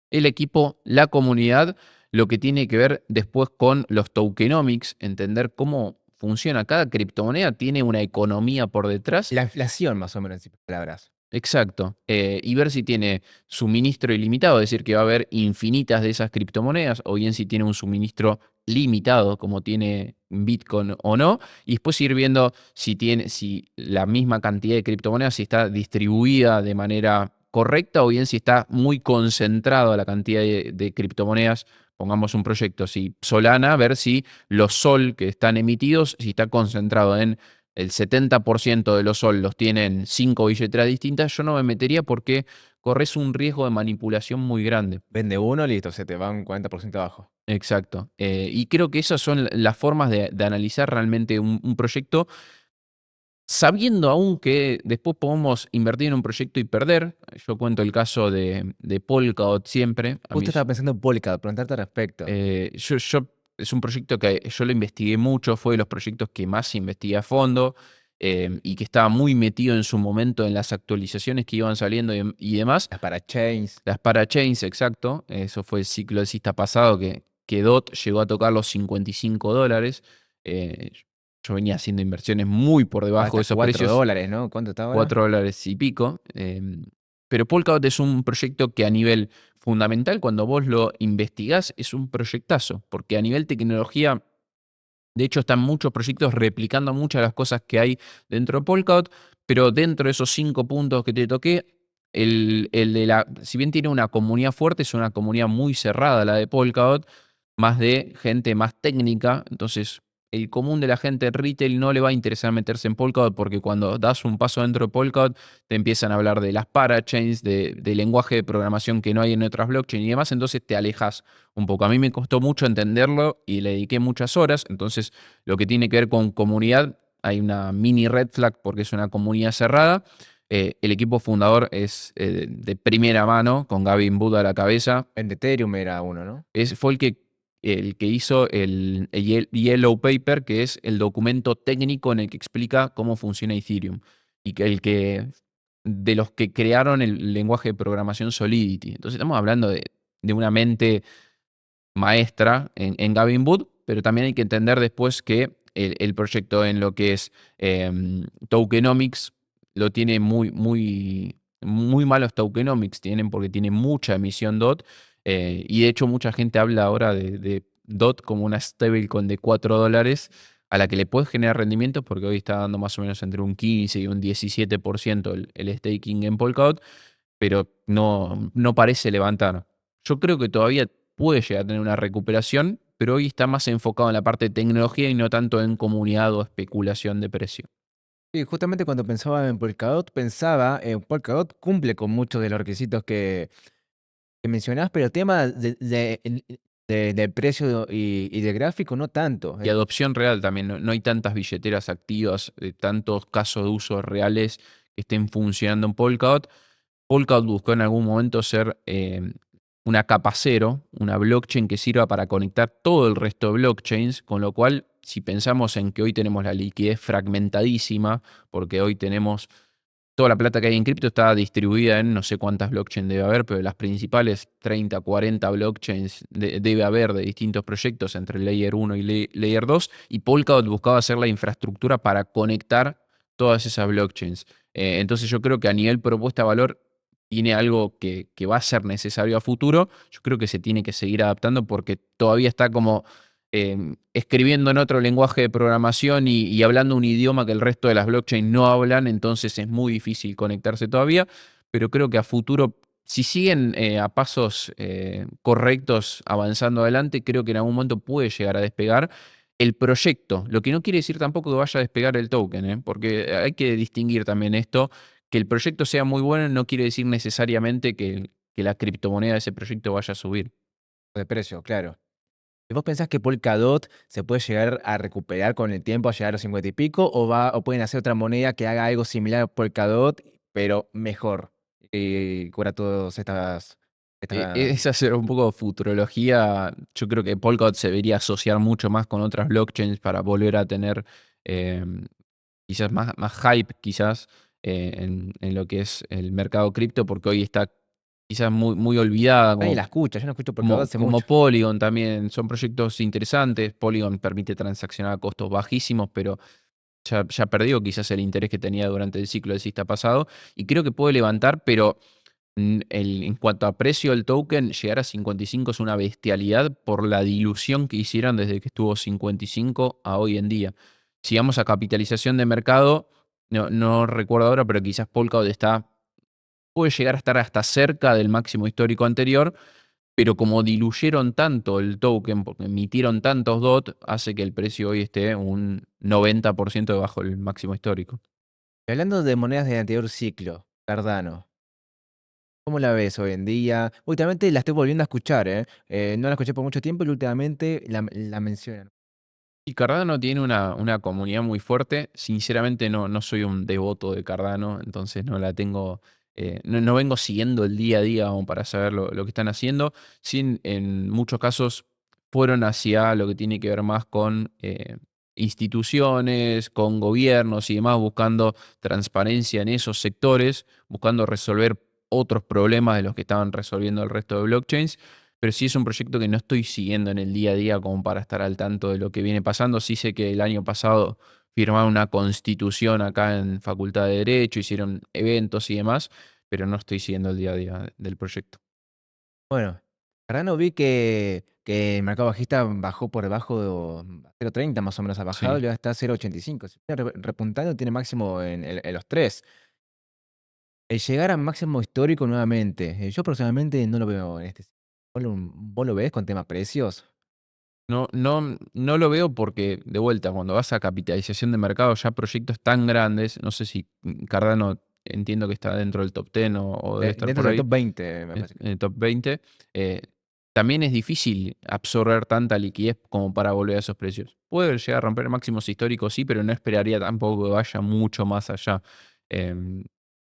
Speaker 1: el equipo, la comunidad, lo que tiene que ver después con los tokenomics, entender cómo funciona. Cada criptomoneda tiene una economía por detrás.
Speaker 2: La inflación, más o menos, en simples palabras.
Speaker 1: Exacto. Y ver si tiene suministro ilimitado, es decir, que va a haber infinitas de esas criptomonedas, o bien si tiene un suministro limitado, como tiene Bitcoin o no. Y después ir viendo si la misma cantidad de criptomonedas, si está distribuida de manera correcta, o bien si está muy concentrada la cantidad de criptomonedas. Pongamos un proyecto, si Solana, ver si los SOL que están emitidos, si está concentrado en el 70% de los SOL los tienen 5 billeteras distintas, yo no me metería porque corres un riesgo de manipulación muy grande.
Speaker 2: Vende uno, listo, se te va un 40% abajo.
Speaker 1: Exacto. Y creo que esas son las formas de analizar realmente un proyecto, sabiendo aún que después podemos invertir en un proyecto y perder. Yo cuento el caso de Polkadot siempre. A mí
Speaker 2: Justo estaba pensando en Polkadot, preguntarte al respecto.
Speaker 1: es un proyecto que yo lo investigué mucho, fue de los proyectos que más investigué a fondo y que estaba muy metido en su momento en las actualizaciones que iban saliendo y demás.
Speaker 2: Las parachains.
Speaker 1: Las parachains, exacto. Eso fue el ciclo alcista pasado que DOT llegó a tocar los $55. Eh, yo venía haciendo inversiones muy por debajo de
Speaker 2: Hasta
Speaker 1: esos
Speaker 2: 4
Speaker 1: precios,
Speaker 2: dólares, ¿no? ¿Cuánto está ahora?
Speaker 1: $4 y pico. Pero Polkadot es un proyecto que a nivel fundamental, cuando vos lo investigás, es un proyectazo, porque a nivel tecnología, de hecho, están muchos proyectos replicando muchas de las cosas que hay dentro de Polkadot, pero dentro de esos 5 puntos que te toqué, si bien tiene una comunidad fuerte, es una comunidad muy cerrada la de Polkadot, más de gente más técnica. Entonces, el común de la gente en retail no le va a interesar meterse en Polkadot porque cuando das un paso dentro de Polkadot te empiezan a hablar de las parachains, de lenguaje de programación que no hay en otras blockchains y demás, entonces te alejas un poco. A mí me costó mucho entenderlo y le dediqué muchas horas, entonces lo que tiene que ver con comunidad, hay una mini red flag porque es una comunidad cerrada. El equipo fundador es de primera mano, con Gavin Wood a la cabeza.
Speaker 2: En Ethereum era uno, ¿no?
Speaker 1: Fue el que hizo el Yellow Paper, que es el documento técnico en el que explica cómo funciona Ethereum. Y de los que crearon el lenguaje de programación Solidity. Entonces estamos hablando de una mente maestra en Gavin Wood, pero también hay que entender después que el proyecto en lo que es tokenomics lo tiene muy malos tokenomics, tienen porque tiene mucha emisión DOT, y de hecho mucha gente habla ahora de DOT como una stablecoin de $4 a la que le puedes generar rendimientos porque hoy está dando más o menos entre un 15 y un 17% el staking en Polkadot, pero no parece levantar. Yo creo que todavía puede llegar a tener una recuperación, pero hoy está más enfocado en la parte de tecnología y no tanto en comunidad o especulación de precio.
Speaker 2: Y justamente cuando pensaba en Polkadot, pensaba en Polkadot cumple con muchos de los requisitos que mencionabas, pero el tema de precio y de gráfico no tanto.
Speaker 1: Y adopción real también, no hay tantas billeteras activas, tantos casos de uso reales que estén funcionando en Polkadot. Polkadot buscó en algún momento ser una capa cero, una blockchain que sirva para conectar todo el resto de blockchains, con lo cual, si pensamos en que hoy tenemos la liquidez fragmentadísima, porque hoy tenemos toda la plata que hay en cripto está distribuida en no sé cuántas blockchains debe haber, pero las principales 30, 40 blockchains debe haber de distintos proyectos entre Layer 1 y Layer 2, y Polkadot buscaba hacer la infraestructura para conectar todas esas blockchains. Entonces yo creo que a nivel propuesta de valor tiene algo que va a ser necesario a futuro. Yo creo que se tiene que seguir adaptando porque todavía está como escribiendo en otro lenguaje de programación y hablando un idioma que el resto de las blockchains no hablan, entonces es muy difícil conectarse todavía, pero creo que a futuro, si siguen a pasos correctos avanzando adelante, creo que en algún momento puede llegar a despegar el proyecto, lo que no quiere decir tampoco que vaya a despegar el token, porque hay que distinguir también esto, que el proyecto sea muy bueno no quiere decir necesariamente que la criptomoneda de ese proyecto vaya a subir.
Speaker 2: De precio, claro. ¿Y vos pensás que Polkadot se puede llegar a recuperar con el tiempo, a llegar a los 50 y pico, o pueden hacer otra moneda que haga algo similar a Polkadot, pero mejor? Y cubra todas estas.
Speaker 1: Es hacer un poco de futurología. Yo creo que Polkadot se debería asociar mucho más con otras blockchains para volver a tener eh, quizás más hype, quizás, en lo que es el mercado cripto, porque hoy está quizás muy olvidada,
Speaker 2: Nadie la escucha, yo no escucho Polkadot hace
Speaker 1: como
Speaker 2: mucho.
Speaker 1: Polygon también. Son proyectos interesantes. Polygon permite transaccionar a costos bajísimos, pero ya perdió quizás el interés que tenía durante el ciclo alcista pasado. Y creo que puede levantar, pero en cuanto a precio del token, llegar a 55 es una bestialidad por la dilución que hicieron desde que estuvo 55 a hoy en día. Si vamos a capitalización de mercado, no recuerdo ahora, pero quizás Polkadot puede llegar a estar hasta cerca del máximo histórico anterior, pero como diluyeron tanto el token, porque emitieron tantos DOT, hace que el precio hoy esté un 90% debajo del máximo histórico.
Speaker 2: Y hablando de monedas del anterior ciclo, Cardano, ¿cómo la ves hoy en día? Últimamente la estoy volviendo a escuchar, ¿eh? No la escuché por mucho tiempo y últimamente la mencionan.
Speaker 1: Y Cardano tiene una comunidad muy fuerte. Sinceramente no soy un devoto de Cardano, entonces no la tengo, no vengo siguiendo el día a día como para saber lo que están haciendo. Sí, en muchos casos fueron hacia lo que tiene que ver más con instituciones, con gobiernos y demás, buscando transparencia en esos sectores, buscando resolver otros problemas de los que estaban resolviendo el resto de blockchains, pero sí es un proyecto que no estoy siguiendo en el día a día como para estar al tanto de lo que viene pasando. Sí sé que el año pasado firmaron una constitución acá en Facultad de Derecho, hicieron eventos y demás, pero no estoy siguiendo el día a día del proyecto.
Speaker 2: Bueno, Cardano vi que el mercado bajista bajó por debajo de 0,30 más o menos ha bajado,
Speaker 1: Sí.
Speaker 2: y ahora está a 0,85. Si viene repuntando, tiene máximo en los 3. El llegar a máximo histórico nuevamente. Yo personalmente no lo veo en este. ¿Vos lo ves con temas precios?
Speaker 1: No lo veo porque, de vuelta, cuando vas a capitalización de mercado, ya proyectos tan grandes, no sé si Cardano entiendo que está dentro del top 10 o debe estar
Speaker 2: Dentro
Speaker 1: por
Speaker 2: del
Speaker 1: ahí,
Speaker 2: top 20, me parece.
Speaker 1: en el top 20, eh, también es difícil absorber tanta liquidez como para volver a esos precios. Puede llegar a romper máximos históricos, sí, pero no esperaría tampoco que vaya mucho más allá. Em,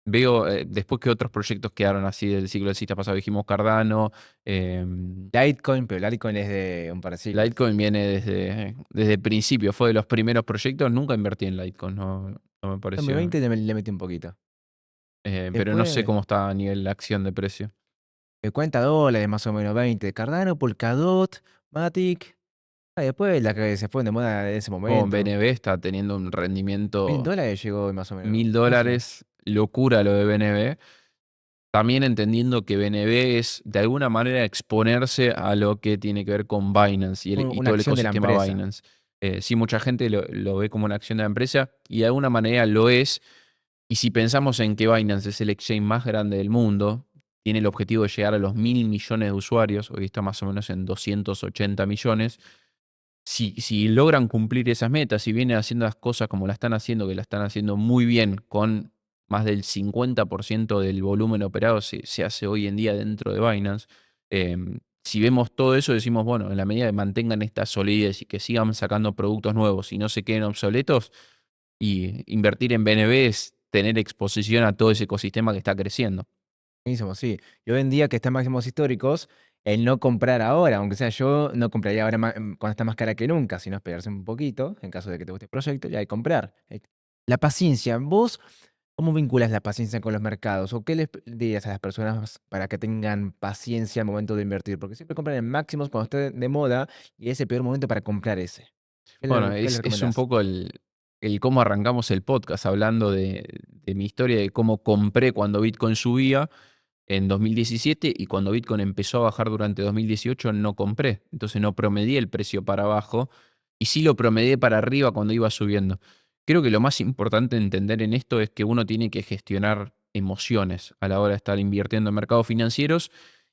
Speaker 1: Veo después que otros proyectos quedaron así del ciclo alcista pasado. Dijimos Cardano,
Speaker 2: Litecoin, pero Litecoin es de un par de siglos.
Speaker 1: Litecoin viene desde el principio, fue de los primeros proyectos. Nunca invertí en Litecoin, no me pareció.
Speaker 2: 2020 le metí un poquito.
Speaker 1: Pero no sé
Speaker 2: Después,
Speaker 1: cómo está a nivel de acción de precio.
Speaker 2: $50 más o menos, 20. Cardano, Polkadot, Matic. Después la que se fue de moda en ese
Speaker 1: Como
Speaker 2: momento.
Speaker 1: BNB está teniendo un rendimiento
Speaker 2: $1000 llegó más o menos.
Speaker 1: mil
Speaker 2: Casi.
Speaker 1: dólares, locura lo de BNB. También entendiendo que BNB es de alguna manera exponerse a lo que tiene que ver con Binance y
Speaker 2: Una
Speaker 1: todo el
Speaker 2: acción de la
Speaker 1: ecosistema
Speaker 2: empresa.
Speaker 1: Binance. Sí, mucha gente lo ve como una acción de la empresa y de alguna manera lo es. Y si pensamos en que Binance es el exchange más grande del mundo, tiene el objetivo de llegar a los 1.000 millones de usuarios, hoy está más o menos en 280 millones. Si logran cumplir esas metas, si vienen haciendo las cosas como la están haciendo, que la están haciendo muy bien, con más del 50% del volumen operado se hace hoy en día dentro de Binance. Si vemos todo eso, decimos, bueno, en la medida que mantengan esta solidez y que sigan sacando productos nuevos y no se queden obsoletos, y invertir en BNB es tener exposición a todo ese ecosistema que está creciendo.
Speaker 2: Buenísimo, sí. Y hoy en día que está en máximos históricos, el no comprar ahora, aunque sea yo, no compraría ahora cuando está más cara que nunca, sino esperarse un poquito, en caso de que te guste el proyecto, ya hay que comprar. La paciencia, ¿vos cómo vinculas la paciencia con los mercados? ¿O qué les dirías a las personas para que tengan paciencia al momento de invertir? Porque siempre compran en máximos cuando esté de moda y es el peor momento para comprar ese.
Speaker 1: Bueno,
Speaker 2: Qué le
Speaker 1: es un
Speaker 2: recomendás?
Speaker 1: poco el cómo arrancamos el podcast, hablando de mi historia, de cómo compré cuando Bitcoin subía en 2017 y cuando Bitcoin empezó a bajar durante 2018 no compré. Entonces no promedié el precio para abajo y sí lo promedié para arriba cuando iba subiendo. Creo que lo más importante entender en esto es que uno tiene que gestionar emociones a la hora de estar invirtiendo en mercados financieros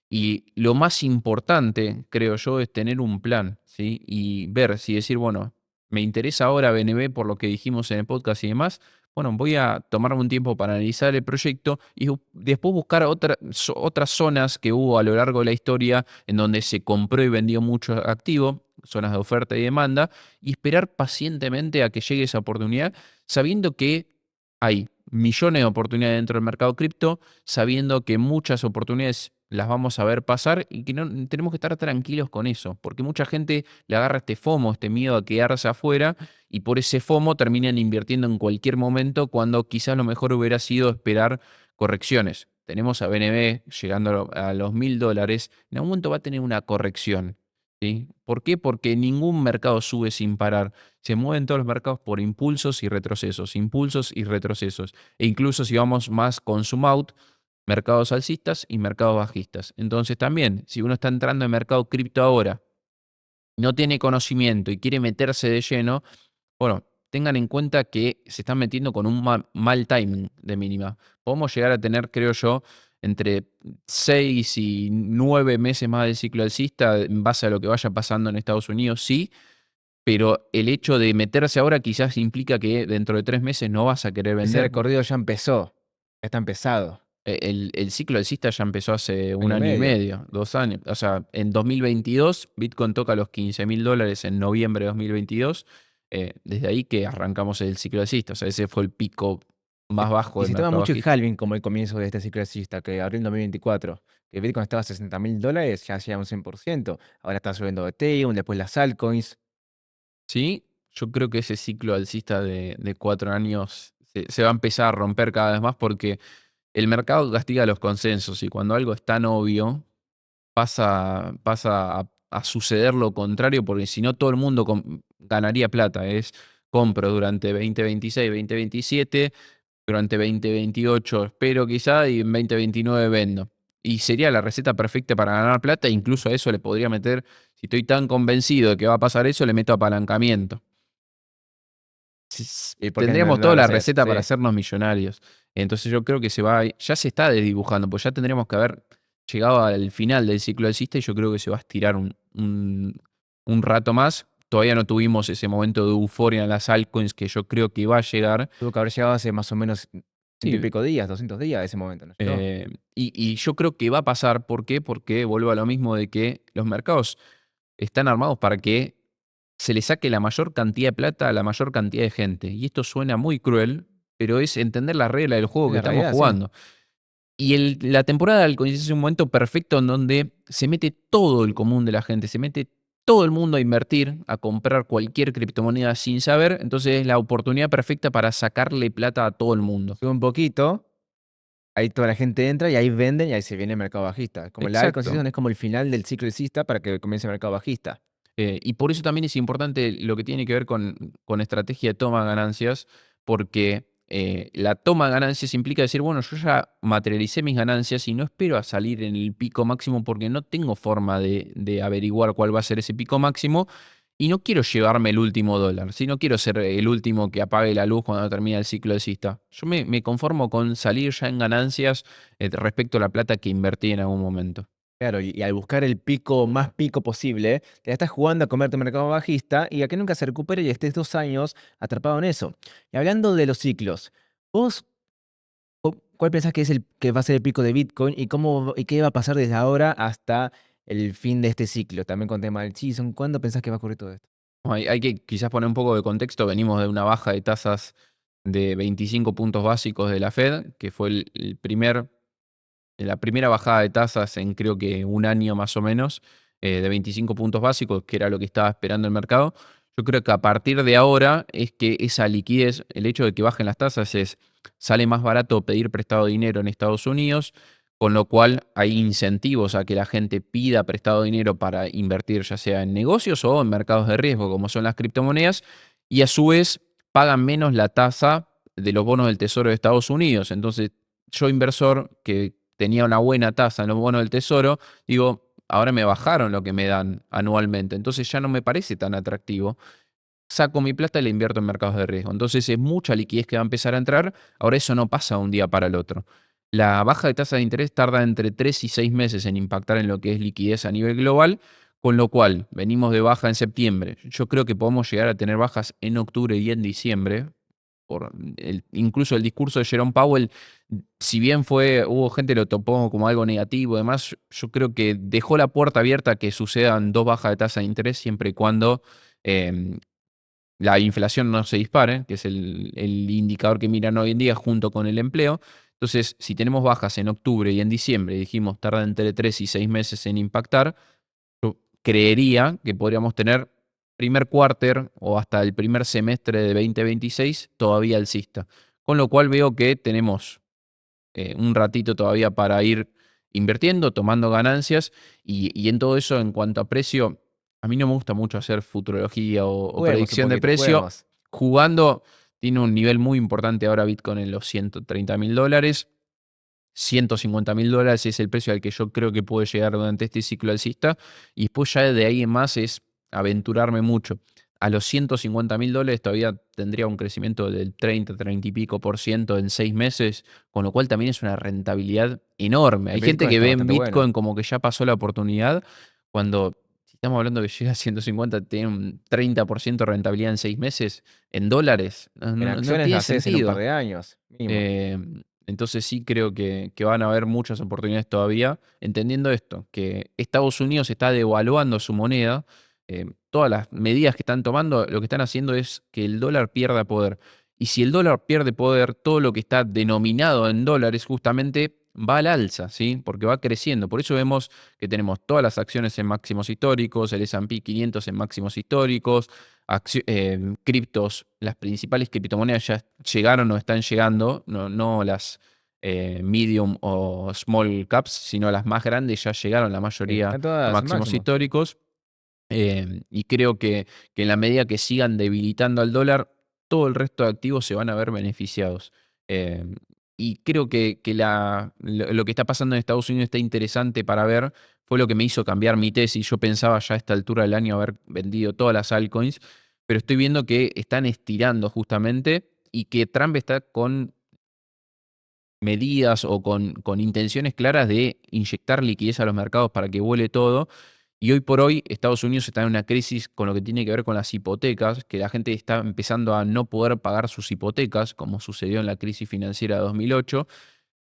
Speaker 1: y lo más importante, creo yo, es tener un plan, ¿sí? Y ver si decir, bueno, me interesa ahora BNB por lo que dijimos en el podcast y demás. Bueno, voy a tomarme un tiempo para analizar el proyecto y después buscar otras zonas que hubo a lo largo de la historia en donde se compró y vendió mucho activo, zonas de oferta y demanda, y esperar pacientemente a que llegue esa oportunidad, sabiendo que hay millones de oportunidades dentro del mercado cripto, sabiendo que muchas oportunidades las vamos a ver pasar y que no tenemos que estar tranquilos con eso, porque mucha gente le agarra este FOMO, este miedo a quedarse afuera y por ese FOMO terminan invirtiendo en cualquier momento cuando quizás lo mejor hubiera sido esperar correcciones. Tenemos a BNB llegando a los $1.000, en algún momento va a tener una corrección. ¿Sí? ¿Por qué? Porque ningún mercado sube sin parar. Se mueven todos los mercados por impulsos y retrocesos. E incluso si vamos más con zoom out, mercados alcistas y mercados bajistas. Entonces también, si uno está entrando en mercado cripto ahora, no tiene conocimiento y quiere meterse de lleno, bueno, tengan en cuenta que se están metiendo con un mal timing de mínima. Podemos llegar a tener, creo yo, entre 6 y 9 meses más de ciclo alcista en base a lo que vaya pasando en Estados Unidos, sí, pero el hecho de meterse ahora quizás implica que dentro de 3 meses no vas a querer
Speaker 2: Ese
Speaker 1: vender.
Speaker 2: recorrido ya empezó, ya está empezado.
Speaker 1: El ciclo alcista ya empezó hace un
Speaker 2: Año y
Speaker 1: año y
Speaker 2: medio.
Speaker 1: medio, 2 años. O sea, en 2022, Bitcoin toca los $15.000 en noviembre de 2022. Desde ahí que arrancamos el ciclo alcista. O sea, ese fue el pico más bajo
Speaker 2: Y
Speaker 1: del
Speaker 2: se toma
Speaker 1: mercado
Speaker 2: mucho el
Speaker 1: bajista.
Speaker 2: halving como el comienzo de este ciclo alcista, que abril 2024, que Bitcoin estaba a $60.000, ya hacía un 100%. Ahora está subiendo Ethereum, después las altcoins.
Speaker 1: Sí, yo creo que ese ciclo alcista de 4 años se va a empezar a romper cada vez más porque el mercado castiga los consensos y cuando algo es tan obvio, pasa a suceder lo contrario, porque si no todo el mundo ganaría plata. Es compro durante 2026, 2027, durante 2028 espero quizá y en 2029 vendo. Y sería la receta perfecta para ganar plata, incluso a eso le podría meter, si estoy tan convencido de que va a pasar eso, le meto apalancamiento.
Speaker 2: ¿Y por qué no,
Speaker 1: Tendríamos
Speaker 2: no
Speaker 1: toda
Speaker 2: lo
Speaker 1: la
Speaker 2: haces?
Speaker 1: receta para
Speaker 2: Sí.
Speaker 1: hacernos millonarios. Entonces yo creo que ya se está desdibujando, pues ya tendríamos que haber llegado al final del ciclo alcista y yo creo que se va a estirar un rato más. Todavía no tuvimos ese momento de euforia en las altcoins que yo creo que va a llegar.
Speaker 2: Tuvo que haber llegado hace más o menos ciento y
Speaker 1: Sí,
Speaker 2: pico días, 200 días de ese momento, ¿no llegó?
Speaker 1: y yo creo que va a pasar. ¿Por qué? Porque vuelvo a lo mismo de que los mercados están armados para que se le saque la mayor cantidad de plata a la mayor cantidad de gente. Y esto suena muy cruel, pero es entender la regla del juego
Speaker 2: Es
Speaker 1: que
Speaker 2: la
Speaker 1: estamos
Speaker 2: realidad, sí.
Speaker 1: jugando. Y la temporada del Coincidence es un momento perfecto en donde se mete todo el común de la gente, se mete todo el mundo a invertir, a comprar cualquier criptomoneda sin saber. Entonces es la oportunidad perfecta para sacarle plata a todo el mundo.
Speaker 2: Sube un poquito, ahí toda la gente entra y ahí venden y ahí se viene el mercado bajista. Como la altcoin
Speaker 1: Exacto.
Speaker 2: season es como el final del ciclo alcista para que comience el mercado bajista.
Speaker 1: Y por eso también es importante lo que tiene que ver con estrategia de toma de ganancias, porque la toma de ganancias implica decir, bueno, yo ya materialicé mis ganancias y no espero a salir en el pico máximo porque no tengo forma de averiguar cuál va a ser ese pico máximo y no quiero llevarme el último dólar, si no quiero ser el último que apague la luz cuando termina el ciclo alcista. Yo me conformo con salir ya en ganancias respecto a la plata que invertí en algún momento.
Speaker 2: Claro, y al buscar el pico más pico posible, te la estás jugando a comerte un mercado bajista y a que nunca se recupere y estés 2 años atrapado en eso. Y hablando de los ciclos, ¿vos cuál pensás que es el que va a ser el pico de Bitcoin y cómo y qué va a pasar desde ahora hasta el fin de este ciclo? También con tema del season, ¿cuándo pensás que va a ocurrir todo esto?
Speaker 1: Hay que quizás poner un poco de contexto. Venimos de una baja de tasas de 25 puntos básicos de la Fed, que fue la primera bajada de tasas en creo que un año más o menos, de 25 puntos básicos, que era lo que estaba esperando el mercado. Yo creo que a partir de ahora es que esa liquidez, el hecho de que bajen las tasas sale más barato pedir prestado dinero en Estados Unidos, con lo cual hay incentivos a que la gente pida prestado dinero para invertir ya sea en negocios o en mercados de riesgo, como son las criptomonedas, y a su vez pagan menos la tasa de los bonos del Tesoro de Estados Unidos. Entonces, yo inversor que tenía una buena tasa en los bonos del Tesoro, digo, ahora me bajaron lo que me dan anualmente, entonces ya no me parece tan atractivo. Saco mi plata y la invierto en mercados de riesgo. Entonces es mucha liquidez que va a empezar a entrar. Ahora eso no pasa de un día para el otro. La baja de tasa de interés tarda entre 3 y 6 meses en impactar en lo que es liquidez a nivel global, con lo cual venimos de baja en septiembre. Yo creo que podemos llegar a tener bajas en octubre y en diciembre, incluso el discurso de Jerome Powell, si bien hubo gente que lo topó como algo negativo, además, yo creo que dejó la puerta abierta a que sucedan dos bajas de tasa de interés siempre y cuando eh, la inflación no se dispare, que es el indicador que miran hoy en día junto con el empleo. Entonces, si tenemos bajas en octubre y en diciembre, dijimos tarda entre 3 y 6 meses en impactar, yo creería que podríamos tener primer cuarter o hasta el primer semestre de 2026 todavía alcista. Con lo cual veo que tenemos un ratito todavía para ir invirtiendo, tomando ganancias y en todo eso, en cuanto a precio, a mí no me gusta mucho hacer futurología o
Speaker 2: Juguemos un
Speaker 1: predicción de
Speaker 2: poquito,
Speaker 1: precio.
Speaker 2: juguemos.
Speaker 1: Jugando, tiene un nivel muy importante ahora Bitcoin en los $130.000. $150.000 es el precio al que yo creo que puede llegar durante este ciclo alcista. Y después ya de ahí en más es aventurarme mucho. A los $150.000 todavía tendría un crecimiento del 30 y pico por ciento en 6 meses, con lo cual también es una rentabilidad enorme.
Speaker 2: El
Speaker 1: Hay gente
Speaker 2: Bitcoin
Speaker 1: que
Speaker 2: está
Speaker 1: ve en
Speaker 2: bastante bueno.
Speaker 1: Bitcoin como que ya pasó la oportunidad, cuando si estamos hablando que llega a 150, tiene un 30% de rentabilidad en 6 meses en dólares. No,
Speaker 2: En
Speaker 1: no
Speaker 2: acciones
Speaker 1: tiene
Speaker 2: haces en un par
Speaker 1: sentido.
Speaker 2: de años, mínimo.
Speaker 1: Eh, entonces sí creo que van a haber muchas oportunidades todavía, entendiendo esto, que Estados Unidos está devaluando su moneda. Todas las medidas que están tomando, lo que están haciendo es que el dólar pierda poder. Y si el dólar pierde poder, todo lo que está denominado en dólares justamente va al alza, ¿sí? Porque va creciendo. Por eso vemos que tenemos todas las acciones en máximos históricos, el S&P 500 en máximos históricos, criptos, las principales criptomonedas ya llegaron o están llegando, no las medium o small caps, sino las más grandes ya llegaron la
Speaker 2: Sí,
Speaker 1: mayoría
Speaker 2: están
Speaker 1: a
Speaker 2: todas en
Speaker 1: máximos
Speaker 2: máximo.
Speaker 1: históricos. Y creo que en la medida que sigan debilitando al dólar, todo el resto de activos se van a ver beneficiados. Eh, y creo que lo que está pasando en Estados Unidos está interesante para ver. Fue lo que me hizo cambiar mi tesis. Yo pensaba ya a esta altura del año haber vendido todas las altcoins, pero estoy viendo que están estirando justamente y que Trump está con medidas o con intenciones claras de inyectar liquidez a los mercados para que vuele todo. Y hoy por hoy Estados Unidos está en una crisis con lo que tiene que ver con las hipotecas, que la gente está empezando a no poder pagar sus hipotecas, como sucedió en la crisis financiera de 2008.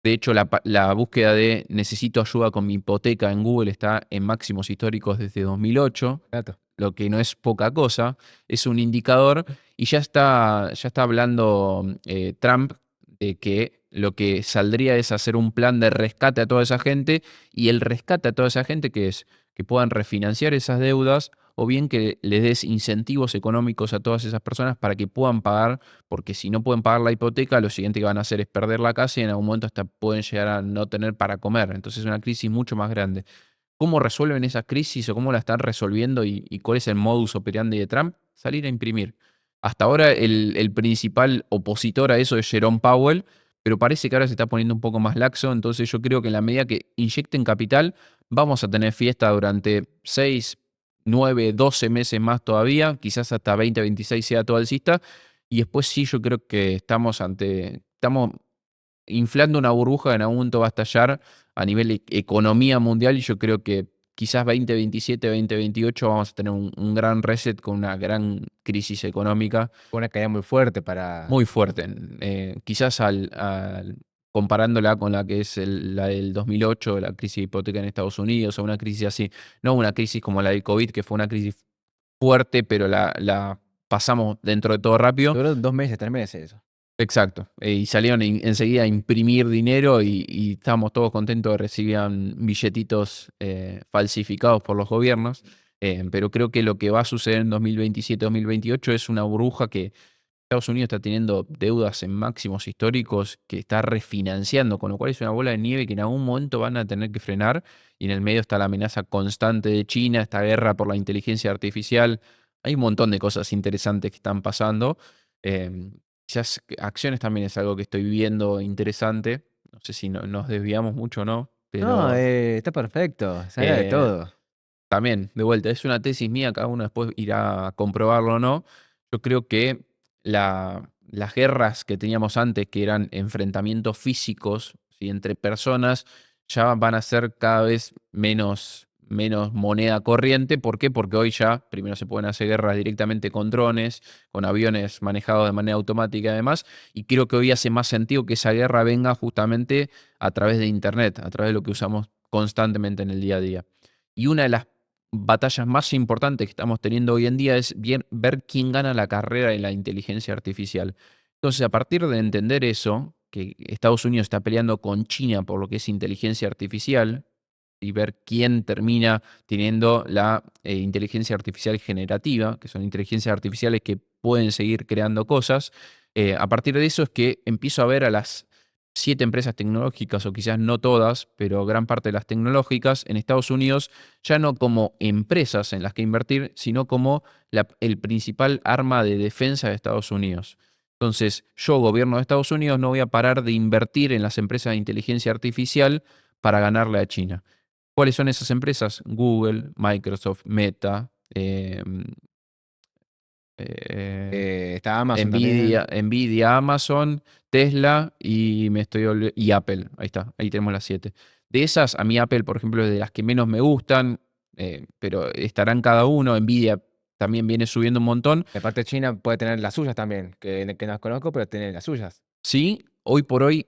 Speaker 1: De hecho, la búsqueda de necesito ayuda con mi hipoteca en Google está en máximos históricos desde 2008,
Speaker 2: Dato.
Speaker 1: lo que no es poca cosa, es un indicador y ya está hablando Trump de que lo que saldría es hacer un plan de rescate a toda esa gente y el rescate a toda esa gente que es que puedan refinanciar esas deudas o bien que les des incentivos económicos a todas esas personas para que puedan pagar, porque si no pueden pagar la hipoteca, lo siguiente que van a hacer es perder la casa y en algún momento hasta pueden llegar a no tener para comer. Entonces es una crisis mucho más grande. ¿Cómo resuelven esa crisis o cómo la están resolviendo y cuál es el modus operandi de Trump? Salir a imprimir. Hasta ahora el principal opositor a eso es Jerome Powell, pero parece que ahora se está poniendo un poco más laxo, entonces yo creo que en la medida que inyecten capital, vamos a tener fiesta durante 6, 9, 12 meses más todavía, quizás hasta 2026 sea todo alcista, y después sí yo creo que estamos inflando una burbuja que en algún momento va a estallar a nivel economía mundial y yo creo que quizás 2027, 2028 vamos a tener un gran reset con una gran crisis económica
Speaker 2: Fue una caída muy fuerte para...
Speaker 1: muy fuerte. Quizás comparándola con la que es la del 2008, la crisis de hipoteca en Estados Unidos o una crisis así, no una crisis como la del COVID, que fue una crisis fuerte, pero la pasamos dentro de todo rápido.
Speaker 2: Duró 2 meses, 3 meses eso.
Speaker 1: Exacto. Y salieron enseguida a imprimir dinero y estábamos todos contentos de recibían billetitos falsificados por los gobiernos. Pero creo que lo que va a suceder en 2027-2028 es una burbuja que Estados Unidos está teniendo deudas en máximos históricos que está refinanciando, con lo cual es una bola de nieve que en algún momento van a tener que frenar. Y en el medio está la amenaza constante de China, esta guerra por la inteligencia artificial. Hay un montón de cosas interesantes que están pasando. Em, Quizás acciones también es algo que estoy viendo interesante. No sé si nos desviamos mucho o no,
Speaker 2: No,
Speaker 1: pero
Speaker 2: está perfecto, se habla de
Speaker 1: eh,
Speaker 2: todo.
Speaker 1: también, de vuelta, es una tesis mía, cada uno después irá a comprobarlo o no. Yo creo que las guerras que teníamos antes, que eran enfrentamientos físicos, ¿sí? Entre personas, ya van a ser cada vez menos moneda corriente. ¿Por qué? Porque hoy ya, primero se pueden hacer guerras directamente con drones, con aviones manejados de manera automática además, y creo que hoy hace más sentido que esa guerra venga justamente a través de Internet, a través de lo que usamos constantemente en el día a día. Y una de las batallas más importantes que estamos teniendo hoy en día es ver quién gana la carrera en la inteligencia artificial. Entonces, a partir de entender eso, que Estados Unidos está peleando con China por lo que es inteligencia artificial, y ver quién termina teniendo la inteligencia artificial generativa, que son inteligencias artificiales que pueden seguir creando cosas, a partir de eso es que empiezo a ver a las 7 empresas tecnológicas, o quizás no todas, pero gran parte de las tecnológicas en Estados Unidos, ya no como empresas en las que invertir, sino como el principal arma de defensa de Estados Unidos. Entonces, yo, gobierno de Estados Unidos, no voy a parar de invertir en las empresas de inteligencia artificial para ganarle a China. ¿Cuáles son esas empresas? Google, Microsoft, Meta, eh,
Speaker 2: Está Amazon también.
Speaker 1: Nvidia, Amazon, Tesla y Apple. Ahí está, ahí tenemos las 7. De esas, a mí Apple, por ejemplo, es de las que menos me gustan, pero estarán cada uno. Nvidia también viene subiendo un montón.
Speaker 2: La parte china puede tener las suyas también, que no las conozco, pero tiene las suyas.
Speaker 1: Sí, hoy por hoy,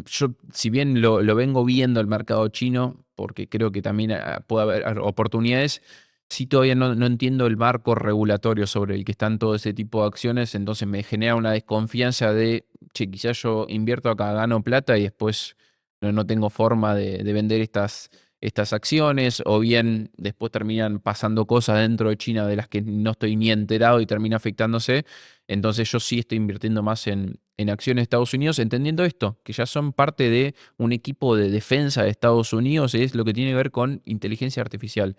Speaker 1: yo si bien lo vengo viendo el mercado chino, porque creo que también puede haber oportunidades, sí todavía no entiendo el marco regulatorio sobre el que están todo ese tipo de acciones, entonces me genera una desconfianza de, che, quizás yo invierto acá, gano plata y después no tengo forma de vender estas acciones, o bien después terminan pasando cosas dentro de China de las que no estoy ni enterado y termina afectándose. Entonces yo sí estoy invirtiendo más en acciones de Estados Unidos, entendiendo esto, que ya son parte de un equipo de defensa de Estados Unidos, es lo que tiene que ver con inteligencia artificial.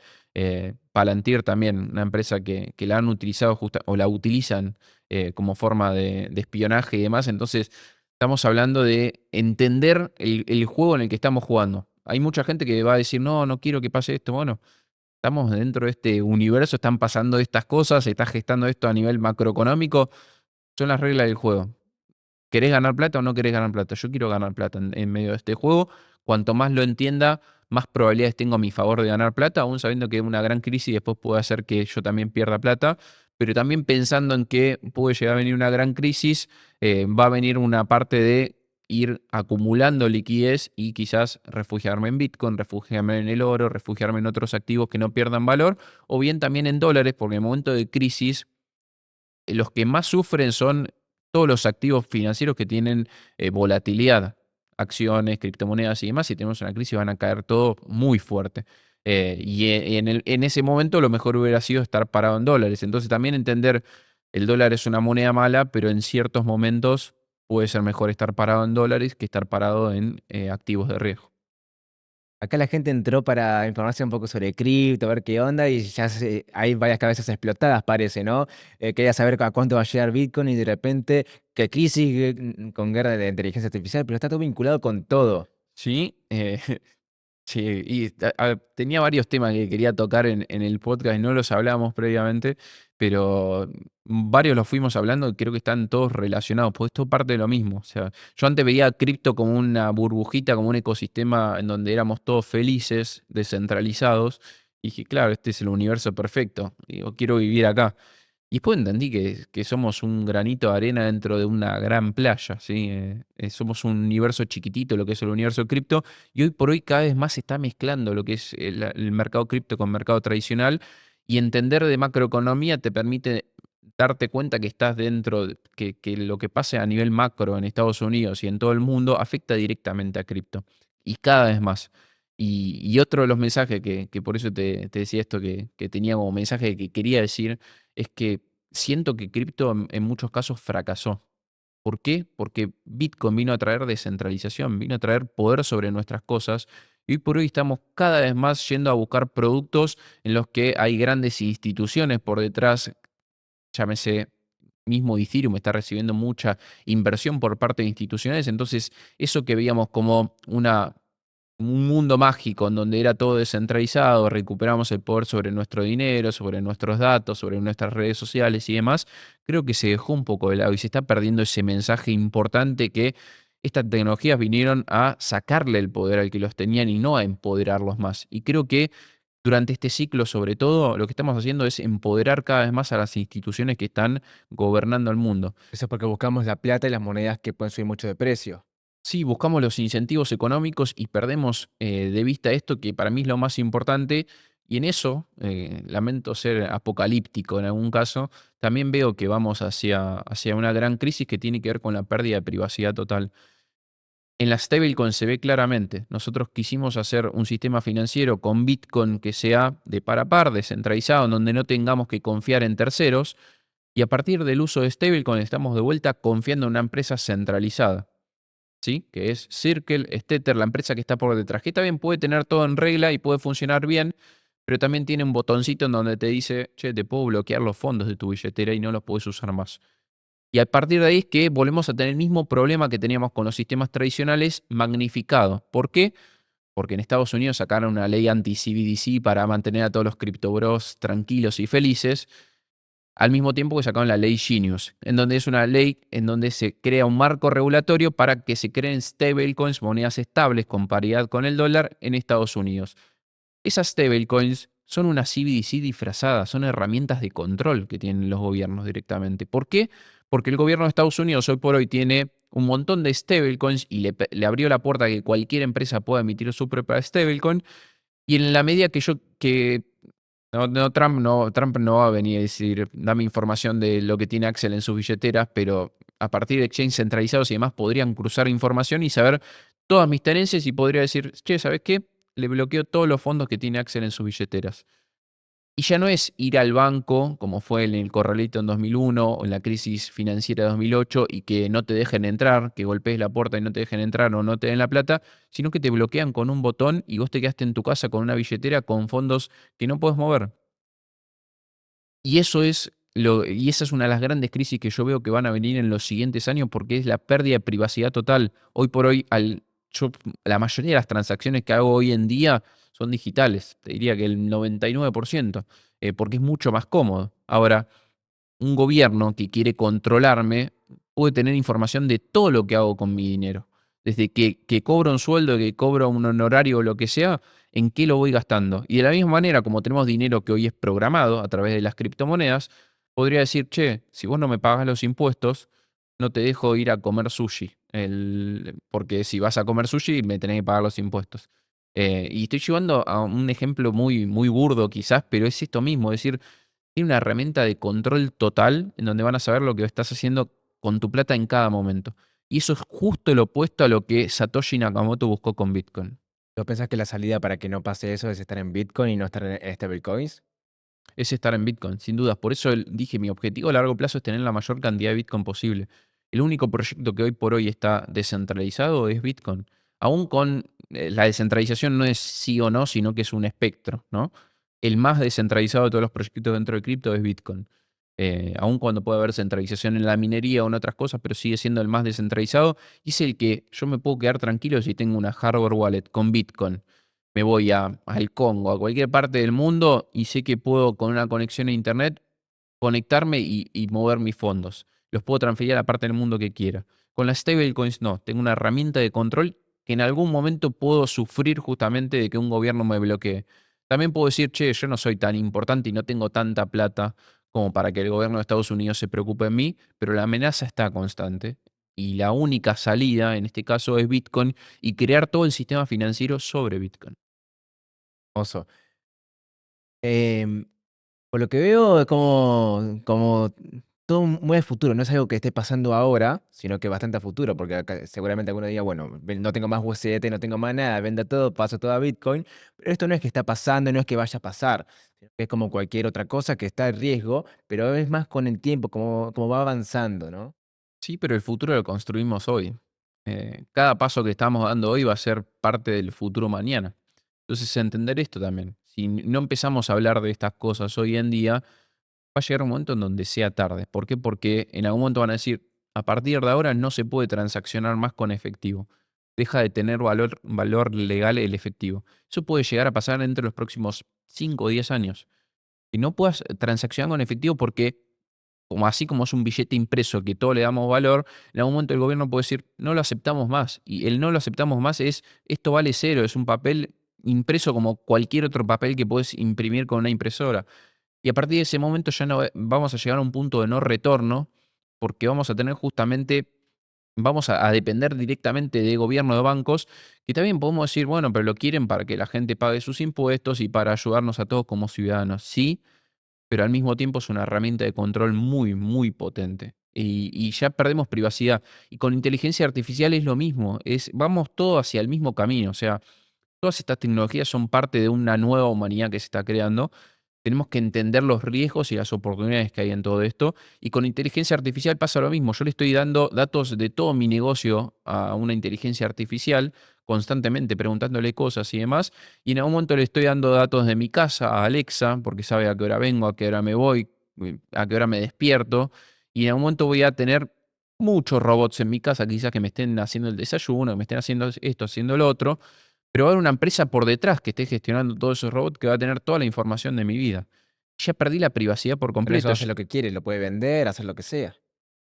Speaker 1: Palantir también, una empresa que la han utilizado o la utilizan como forma de espionaje y demás. Entonces estamos hablando de entender el juego en el que estamos jugando. Hay mucha gente que va a decir, no, no quiero que pase esto. Bueno, estamos dentro de este universo, están pasando estas cosas, se está gestando esto a nivel macroeconómico, son las reglas del juego. ¿Querés ganar plata o no querés ganar plata? Yo quiero ganar plata en medio de este juego. Cuanto más lo entienda, más probabilidades tengo a mi favor de ganar plata, aún sabiendo que una gran crisis después puede hacer que yo también pierda plata, pero también pensando en que puede llegar a venir una gran crisis, va a venir una parte de ir acumulando liquidez y quizás refugiarme en Bitcoin, refugiarme en el oro, refugiarme en otros activos que no pierdan valor, o bien también en dólares, porque en el momento de crisis los que más sufren son todos los activos financieros que tienen volatilidad, acciones, criptomonedas y demás. Si tenemos una crisis van a caer todo muy fuerte. En ese momento lo mejor hubiera sido estar parado en dólares. Entonces también entender el dólar es una moneda mala, pero en ciertos momentos puede ser mejor estar parado en dólares que estar parado en activos de riesgo.
Speaker 2: Acá la gente entró para informarse un poco sobre cripto, ver qué onda, y ya hay varias cabezas explotadas, parece, ¿no? Quería saber a cuánto va a llegar Bitcoin y de repente, qué crisis con guerra de inteligencia artificial, pero está todo vinculado con todo.
Speaker 1: Sí, sí, y tenía varios temas que quería tocar en el podcast y no los hablábamos previamente, pero varios los fuimos hablando y creo que están todos relacionados, porque esto parte de lo mismo. O sea, yo antes veía cripto como una burbujita, como un ecosistema en donde éramos todos felices, descentralizados, y dije, claro, este es el universo perfecto, digo, quiero vivir acá. Y después entendí que somos un granito de arena dentro de una gran playa, ¿sí? Somos un universo chiquitito, lo que es el universo cripto, y hoy por hoy cada vez más se está mezclando lo que es el mercado cripto con mercado tradicional, y entender de macroeconomía te permite darte cuenta que estás dentro, que lo que pase a nivel macro en Estados Unidos y en todo el mundo afecta directamente a cripto, y cada vez más. Y otro de los mensajes que por eso te decía esto, que tenía como mensaje que quería decir, es que siento que cripto en muchos casos fracasó. ¿Por qué? Porque Bitcoin vino a traer descentralización, vino a traer poder sobre nuestras cosas. Y hoy por hoy estamos cada vez más yendo a buscar productos en los que hay grandes instituciones por detrás, llámese mismo Ethereum está recibiendo mucha inversión por parte de instituciones, entonces eso que veíamos como un mundo mágico en donde era todo descentralizado, recuperamos el poder sobre nuestro dinero, sobre nuestros datos, sobre nuestras redes sociales y demás, creo que se dejó un poco de lado y se está perdiendo ese mensaje importante que estas tecnologías vinieron a sacarle el poder al que los tenían y no a empoderarlos más. Y creo que durante este ciclo, sobre todo, lo que estamos haciendo es empoderar cada vez más a las instituciones que están gobernando el mundo.
Speaker 2: Eso es porque buscamos la plata y las monedas que pueden subir mucho de precio.
Speaker 1: Sí, buscamos los incentivos económicos y perdemos de vista esto que para mí es lo más importante. Y en eso, lamento ser apocalíptico en algún caso, también veo que vamos hacia una gran crisis que tiene que ver con la pérdida de privacidad total. En la stablecoin se ve claramente. Nosotros quisimos hacer un sistema financiero con Bitcoin que sea de par a par, descentralizado, en donde no tengamos que confiar en terceros. Y a partir del uso de stablecoin estamos de vuelta confiando en una empresa centralizada. ¿Sí? Que es Circle, es Tether, la empresa que está por detrás, que también puede tener todo en regla y puede funcionar bien, pero también tiene un botoncito en donde te dice, che, te puedo bloquear los fondos de tu billetera y no los puedes usar más. Y a partir de ahí es que volvemos a tener el mismo problema que teníamos con los sistemas tradicionales magnificado. ¿Por qué? Porque en Estados Unidos sacaron una ley anti-CBDC para mantener a todos los criptobros tranquilos y felices, al mismo tiempo que sacaron la ley Genius, en donde es una ley en donde se crea un marco regulatorio para que se creen stablecoins, monedas estables con paridad con el dólar en Estados Unidos. Esas stablecoins son una CBDC disfrazada, son herramientas de control que tienen los gobiernos directamente. ¿Por qué? Porque el gobierno de Estados Unidos hoy por hoy tiene un montón de stablecoins y le abrió la puerta a que cualquier empresa pueda emitir su propia stablecoin. Y en la medida que Trump no va a venir a decir, dame información de lo que tiene Axel en sus billeteras, pero a partir de exchanges centralizados y demás podrían cruzar información y saber todas mis tenencias y podría decir, che, ¿sabes qué? Le bloqueo todos los fondos que tiene Axel en sus billeteras. Y ya no es ir al banco, como fue en el corralito en 2001 o en la crisis financiera de 2008, y que no te dejen entrar, que golpees la puerta y no te dejen entrar o no te den la plata, sino que te bloquean con un botón y vos te quedaste en tu casa con una billetera con fondos que no puedes mover. Y esa es una de las grandes crisis que yo veo que van a venir en los siguientes años porque es la pérdida de privacidad total. Hoy por hoy, la mayoría de las transacciones que hago hoy en día son digitales. Te diría que el 99%, porque es mucho más cómodo. Ahora, un gobierno que quiere controlarme puede tener información de todo lo que hago con mi dinero. Desde que cobro un sueldo, que cobro un honorario o lo que sea, en qué lo voy gastando. Y de la misma manera, como tenemos dinero que hoy es programado a través de las criptomonedas, podría decir, che, si vos no me pagas los impuestos, no te dejo ir a comer sushi. Porque si vas a comer sushi, me tenés que pagar los impuestos. Y estoy llevando a un ejemplo muy, muy burdo quizás, pero es esto mismo, es decir, tiene una herramienta de control total en donde van a saber lo que estás haciendo con tu plata en cada momento. Y eso es justo lo opuesto a lo que Satoshi Nakamoto buscó con Bitcoin.
Speaker 2: ¿Tú pensás que la salida para que no pase eso es estar en Bitcoin y no estar en stablecoins?
Speaker 1: Es estar en Bitcoin, sin dudas. Por eso dije, mi objetivo a largo plazo es tener la mayor cantidad de Bitcoin posible. El único proyecto que hoy por hoy está descentralizado es Bitcoin. Aún con la descentralización no es sí o no, sino que es un espectro, ¿no? El más descentralizado de todos los proyectos dentro de cripto es Bitcoin. Aún cuando puede haber centralización en la minería o en otras cosas, pero sigue siendo el más descentralizado y es el que yo me puedo quedar tranquilo si tengo una hardware wallet con Bitcoin. Me voy al Congo, a cualquier parte del mundo y sé que puedo con una conexión a internet conectarme y mover mis fondos. Los puedo transferir a la parte del mundo que quiera. Con las stablecoins no, tengo una herramienta de control que en algún momento puedo sufrir justamente de que un gobierno me bloquee. También puedo decir, che, yo no soy tan importante y no tengo tanta plata como para que el gobierno de Estados Unidos se preocupe en mí, pero la amenaza está constante. Y la única salida, en este caso, es Bitcoin y crear todo el sistema financiero sobre Bitcoin.
Speaker 2: Oso. Em, por lo que veo, es como todo muy a futuro. No es algo que esté pasando ahora, sino que bastante a futuro, porque seguramente alguno diga, bueno, no tengo más USDT, no tengo más nada, venda todo, paso todo a Bitcoin. Pero esto no es que está pasando, no es que vaya a pasar. Sino que es como cualquier otra cosa que está en riesgo, pero es más con el tiempo, como va avanzando, ¿no?
Speaker 1: Sí, pero el futuro lo construimos hoy. Cada paso que estamos dando hoy va a ser parte del futuro mañana. Entonces, entender esto también. Si no empezamos a hablar de estas cosas hoy en día, va a llegar un momento en donde sea tarde. ¿Por qué? Porque en algún momento van a decir, a partir de ahora no se puede transaccionar más con efectivo. Deja de tener valor legal el efectivo. Eso puede llegar a pasar entre los próximos 5 o 10 años. Que no puedas transaccionar con efectivo porque como así como es un billete impreso que todo le damos valor, en algún momento el gobierno puede decir, no lo aceptamos más. Y el no lo aceptamos más es, esto vale cero, es un papel impreso como cualquier otro papel que puedes imprimir con una impresora. Y a partir de ese momento ya no vamos a llegar a un punto de no retorno, porque vamos a tener justamente, vamos a depender directamente de gobierno de bancos, que también podemos decir, bueno, pero lo quieren para que la gente pague sus impuestos y para ayudarnos a todos como ciudadanos. Sí, pero al mismo tiempo es una herramienta de control muy, muy potente. Y ya perdemos privacidad. Y con inteligencia artificial es lo mismo. Vamos todos hacia el mismo camino. O sea, todas estas tecnologías son parte de una nueva humanidad que se está creando. Tenemos que entender los riesgos y las oportunidades que hay en todo esto. Y con inteligencia artificial pasa lo mismo. Yo le estoy dando datos de todo mi negocio a una inteligencia artificial, constantemente preguntándole cosas y demás. Y en algún momento le estoy dando datos de mi casa a Alexa, porque sabe a qué hora vengo, a qué hora me voy, a qué hora me despierto. Y en algún momento voy a tener muchos robots en mi casa, quizás que me estén haciendo el desayuno, que me estén haciendo esto, haciendo lo otro, pero va a haber una empresa por detrás que esté gestionando todos esos robots que va a tener toda la información de mi vida. Ya perdí la privacidad por
Speaker 2: Con eso
Speaker 1: completo.
Speaker 2: hace lo que quiere, lo puede vender, hacer lo que sea.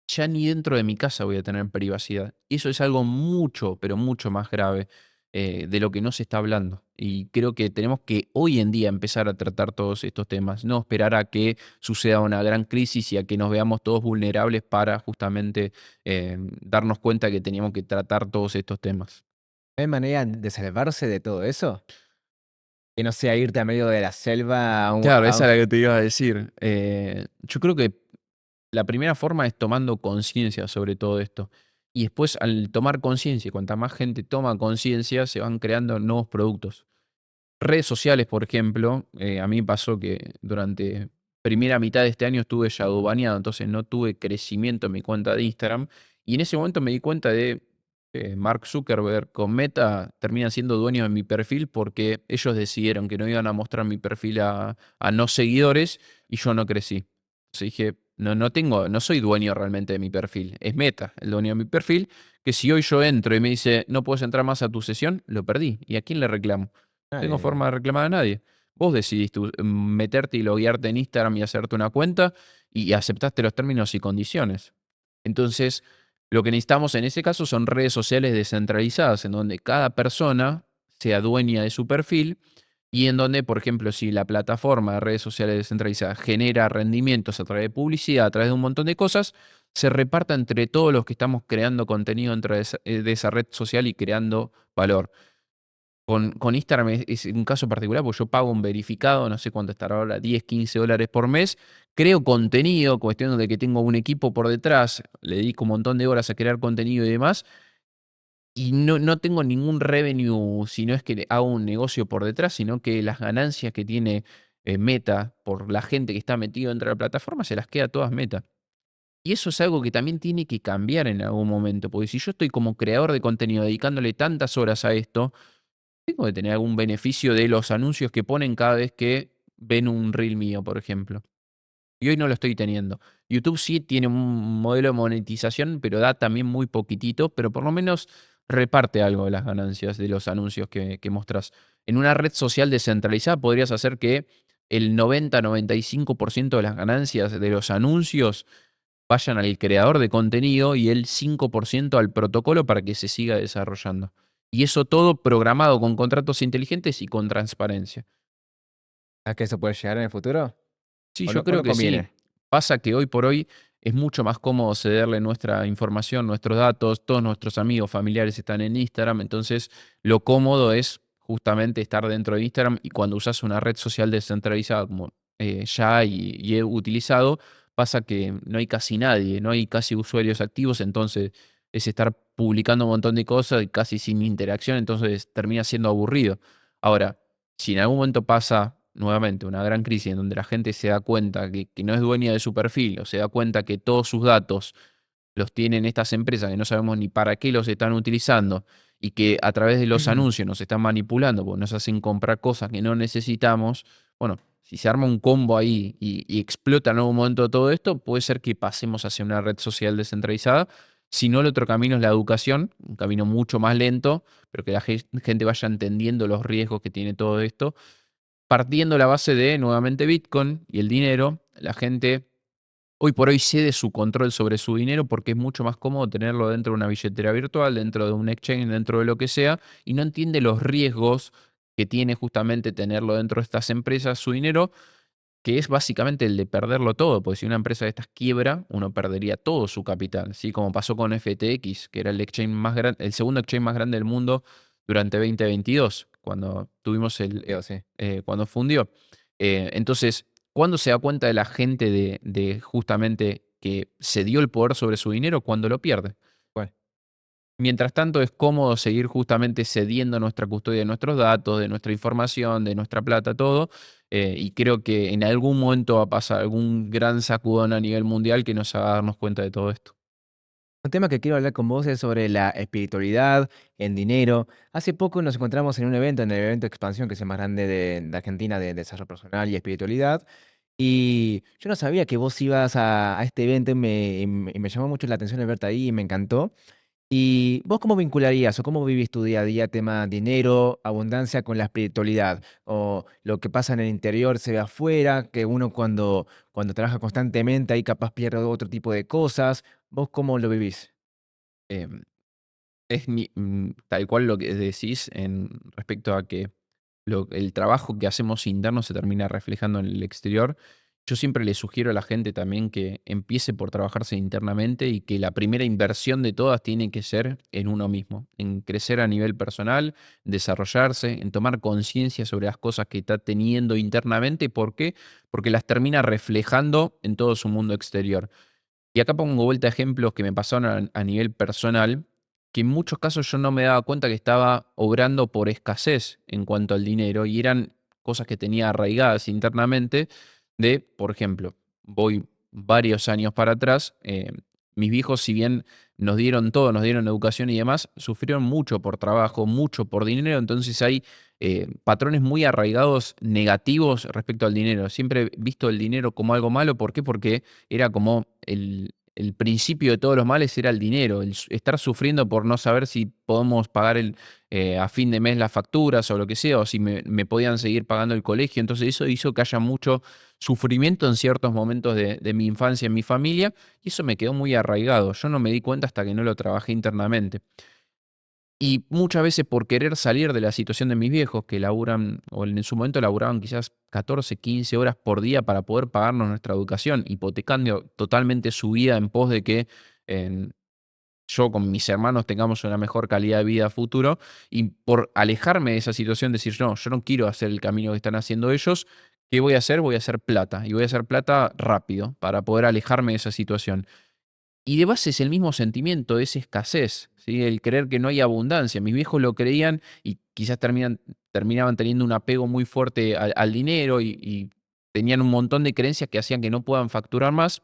Speaker 1: Ya ni dentro de mi casa voy a tener privacidad. Y eso es algo mucho, pero mucho más grave de lo que no se está hablando. Y creo que tenemos que hoy en día empezar a tratar todos estos temas, no esperar a que suceda una gran crisis y a que nos veamos todos vulnerables para justamente darnos cuenta que teníamos que tratar todos estos temas.
Speaker 2: ¿No hay manera de salvarse de todo eso? Que no sea irte a medio de la selva
Speaker 1: Claro, esa es la que te iba a decir. Yo creo que la primera forma es tomando conciencia sobre todo esto. Y después, al tomar conciencia, cuanta más gente toma conciencia, se van creando nuevos productos. Redes sociales, por ejemplo, a mí me pasó que durante primera mitad de este año estuve shadowbaneado, entonces no tuve crecimiento en mi cuenta de Instagram. Y en ese momento me di cuenta de Mark Zuckerberg con Meta terminan siendo dueños de mi perfil porque ellos decidieron que no iban a mostrar mi perfil a no seguidores y yo no crecí. Entonces dije, no soy dueño realmente de mi perfil. Es Meta el dueño de mi perfil, que si hoy yo entro y me dice, no puedes entrar más a tu sesión, lo perdí. ¿Y a quién le reclamo? Tengo
Speaker 2: nadie.
Speaker 1: forma de reclamar a nadie. Vos decidiste meterte y loguearte en Instagram y hacerte una cuenta y aceptaste los términos y condiciones. Entonces, lo que necesitamos en ese caso son redes sociales descentralizadas, en donde cada persona sea dueña de su perfil y en donde, por ejemplo, si la plataforma de redes sociales descentralizadas genera rendimientos a través de publicidad, a través de un montón de cosas, se reparta entre todos los que estamos creando contenido dentro de esa red social y creando valor. Con Instagram es un caso particular, porque yo pago un verificado, no sé cuánto estará ahora, 10, $15 por mes. Creo contenido, cuestión de que tengo un equipo por detrás, le dedico un montón de horas a crear contenido y demás, y no tengo ningún revenue, si no es que hago un negocio por detrás, sino que las ganancias que tiene Meta por la gente que está metido dentro de la plataforma se las queda todas Meta. Y eso es algo que también tiene que cambiar en algún momento, porque si yo estoy como creador de contenido dedicándole tantas horas a esto, tengo que tener algún beneficio de los anuncios que ponen cada vez que ven un reel mío, por ejemplo. Y hoy no lo estoy teniendo. YouTube sí tiene un modelo de monetización, pero da también muy poquitito, pero por lo menos reparte algo de las ganancias de los anuncios que mostrás. En una red social descentralizada podrías hacer que el 90-95% de las ganancias de los anuncios vayan al creador de contenido y el 5% al protocolo para que se siga desarrollando. Y eso todo programado con contratos inteligentes y con transparencia.
Speaker 2: ¿A que eso puede llegar en el futuro?
Speaker 1: Sí, yo
Speaker 2: O
Speaker 1: creo
Speaker 2: no
Speaker 1: que sí.
Speaker 2: conviene?
Speaker 1: Pasa que hoy por hoy es mucho más cómodo cederle nuestra información, nuestros datos, todos nuestros amigos, familiares están en Instagram, entonces lo cómodo es justamente estar dentro de Instagram y cuando usas una red social descentralizada como ya y he utilizado, pasa que no hay casi nadie, no hay casi usuarios activos, entonces es estar publicando un montón de cosas y casi sin interacción, entonces termina siendo aburrido. Ahora, si en algún momento pasa nuevamente una gran crisis en donde la gente se da cuenta que no es dueña de su perfil o se da cuenta que todos sus datos los tienen estas empresas que no sabemos ni para qué los están utilizando y que a través de los anuncios nos están manipulando porque nos hacen comprar cosas que no necesitamos, bueno, si se arma un combo ahí y explota en algún momento todo esto, puede ser que pasemos hacia una red social descentralizada. Si no, el otro camino es la educación, un camino mucho más lento, pero que la gente vaya entendiendo los riesgos que tiene todo esto partiendo la base de, nuevamente, Bitcoin y el dinero, la gente hoy por hoy cede su control sobre su dinero porque es mucho más cómodo tenerlo dentro de una billetera virtual, dentro de un exchange, dentro de lo que sea, y no entiende los riesgos que tiene justamente tenerlo dentro de estas empresas, su dinero, que es básicamente el de perderlo todo, porque si una empresa de estas quiebra, uno perdería todo su capital, ¿sí? Como pasó con FTX, que era el exchange más grande, el segundo exchange más grande del mundo durante 2022, cuando tuvimos
Speaker 2: Yo sí.
Speaker 1: cuando fundió. Entonces, ¿cuándo se da cuenta de la gente de justamente que se dio el poder sobre su dinero? Cuando lo pierde.
Speaker 2: Bueno.
Speaker 1: Mientras tanto, es cómodo seguir justamente cediendo nuestra custodia de nuestros datos, de nuestra información, de nuestra plata, todo. Y creo que en algún momento va a pasar algún gran sacudón a nivel mundial que nos haga darnos cuenta de todo esto.
Speaker 2: Un tema que quiero hablar con vos es sobre la espiritualidad, el dinero. Hace poco nos encontramos en un evento, en el evento Expansión, que es el más grande de Argentina de desarrollo personal y espiritualidad. Y yo no sabía que vos ibas a este evento y me llamó mucho la atención el verte ahí y me encantó. ¿Y vos cómo vincularías o cómo vivís tu día a día, tema dinero, abundancia con la espiritualidad? O lo que pasa en el interior se ve afuera, que uno cuando trabaja constantemente ahí capaz pierde otro tipo de cosas. ¿Vos cómo lo vivís?
Speaker 1: Em, Es tal cual lo que decís en respecto a que el trabajo que hacemos interno se termina reflejando en el exterior. Yo siempre le sugiero a la gente también que empiece por trabajarse internamente y que la primera inversión de todas tiene que ser en uno mismo, en crecer a nivel personal, desarrollarse, en tomar conciencia sobre las cosas que está teniendo internamente. ¿Por qué? Porque las termina reflejando en todo su mundo exterior. Y acá pongo vuelta ejemplos que me pasaron a nivel personal, que en muchos casos yo no me daba cuenta que estaba obrando por escasez en cuanto al dinero y eran cosas que tenía arraigadas internamente de, por ejemplo, voy varios años para atrás, mis viejos si bien nos dieron todo, nos dieron educación y demás, sufrieron mucho por trabajo, mucho por dinero, entonces hay patrones muy arraigados negativos respecto al dinero. Siempre he visto el dinero como algo malo, ¿por qué? Porque era como el principio de todos los males era el dinero, estar sufriendo por no saber si podemos pagar a fin de mes las facturas o lo que sea, o si me podían seguir pagando el colegio. Entonces eso hizo que haya mucho sufrimiento en ciertos momentos de mi infancia en mi familia, y eso me quedó muy arraigado. Yo no me di cuenta hasta que no lo trabajé internamente. Y muchas veces por querer salir de la situación de mis viejos, que laburan, o en su momento laburaban quizás 14, 15 horas por día para poder pagarnos nuestra educación, hipotecando totalmente su vida en pos de que yo con mis hermanos tengamos una mejor calidad de vida a futuro, y por alejarme de esa situación, decir, no, yo no quiero hacer el camino que están haciendo ellos, ¿qué voy a hacer? Voy a hacer plata, y voy a hacer plata rápido para poder alejarme de esa situación. Y de base es el mismo sentimiento, es escasez, ¿sí? El creer que no hay abundancia. Mis viejos lo creían y quizás terminaban teniendo un apego muy fuerte al dinero y tenían un montón de creencias que hacían que no puedan facturar más.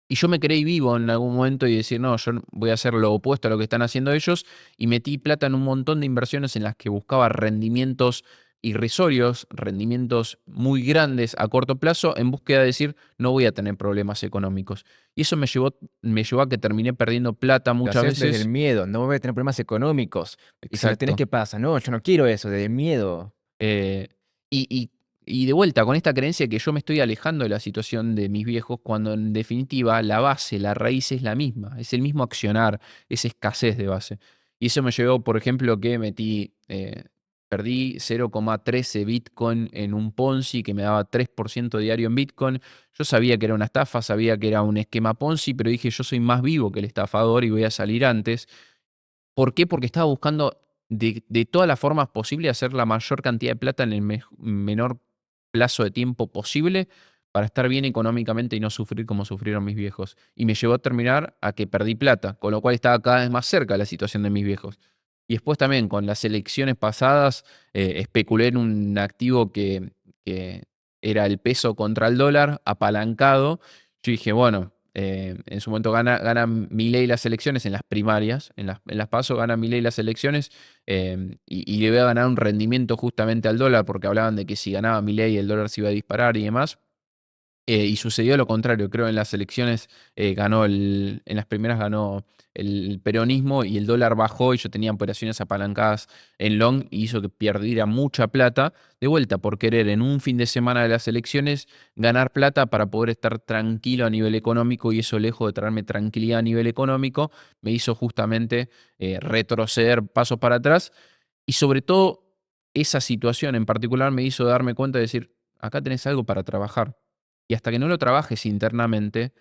Speaker 1: Y yo me creí vivo en algún momento y decir, no, yo voy a hacer lo opuesto a lo que están haciendo ellos, y metí plata en un montón de inversiones en las que buscaba rendimientos irrisorios, rendimientos muy grandes a corto plazo, en búsqueda de decir, no voy a tener problemas económicos. Y eso me llevó a que terminé perdiendo plata
Speaker 2: Lo
Speaker 1: muchas
Speaker 2: haces desde el
Speaker 1: veces.
Speaker 2: miedo, no voy a tener problemas económicos. Y si lo tienes,
Speaker 1: Exacto.
Speaker 2: ¿qué pasa? No, yo no quiero eso, desde el miedo.
Speaker 1: Eh, y, y- y de vuelta, con esta creencia que yo me estoy alejando de la situación de mis viejos, cuando en definitiva la base, la raíz es la misma, es el mismo accionar, es escasez de base. Y eso me llevó, por ejemplo, que perdí 0,13 Bitcoin en un Ponzi que me daba 3% diario en Bitcoin. Yo sabía que era una estafa, sabía que era un esquema Ponzi, pero dije, yo soy más vivo que el estafador y voy a salir antes. ¿Por qué? Porque estaba buscando de todas las formas posibles hacer la mayor cantidad de plata en el menor plazo de tiempo posible para estar bien económicamente y no sufrir como sufrieron mis viejos. Y me llevó a terminar a que perdí plata, con lo cual estaba cada vez más cerca de la situación de mis viejos. Y después también con las elecciones pasadas especulé en un activo que era el peso contra el dólar apalancado. Yo dije, bueno, en su momento gana Milei las elecciones en las primarias, en las PASO gana Milei las elecciones, y le voy a ganar un rendimiento justamente al dólar, porque hablaban de que si ganaba Milei el dólar se iba a disparar y demás. Y sucedió lo contrario, creo en las elecciones en las primeras ganó el peronismo y el dólar bajó y yo tenía operaciones apalancadas en long y hizo que perdiera mucha plata de vuelta por querer en un fin de semana de las elecciones ganar plata para poder estar tranquilo a nivel económico, y eso lejos de traerme tranquilidad a nivel económico me hizo justamente retroceder pasos para atrás, y sobre todo esa situación en particular me hizo darme cuenta de decir, acá tenés algo para trabajar. Y hasta que no lo trabajes internamente,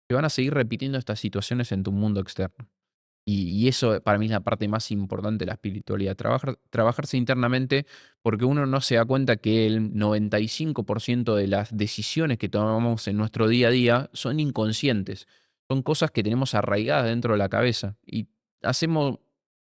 Speaker 1: te van a seguir repitiendo estas situaciones en tu mundo externo. Y eso para mí es la parte más importante de la espiritualidad, trabajarse internamente, porque uno no se da cuenta que el 95% de las decisiones que tomamos en nuestro día a día son inconscientes, son cosas que tenemos arraigadas dentro de la cabeza y hacemos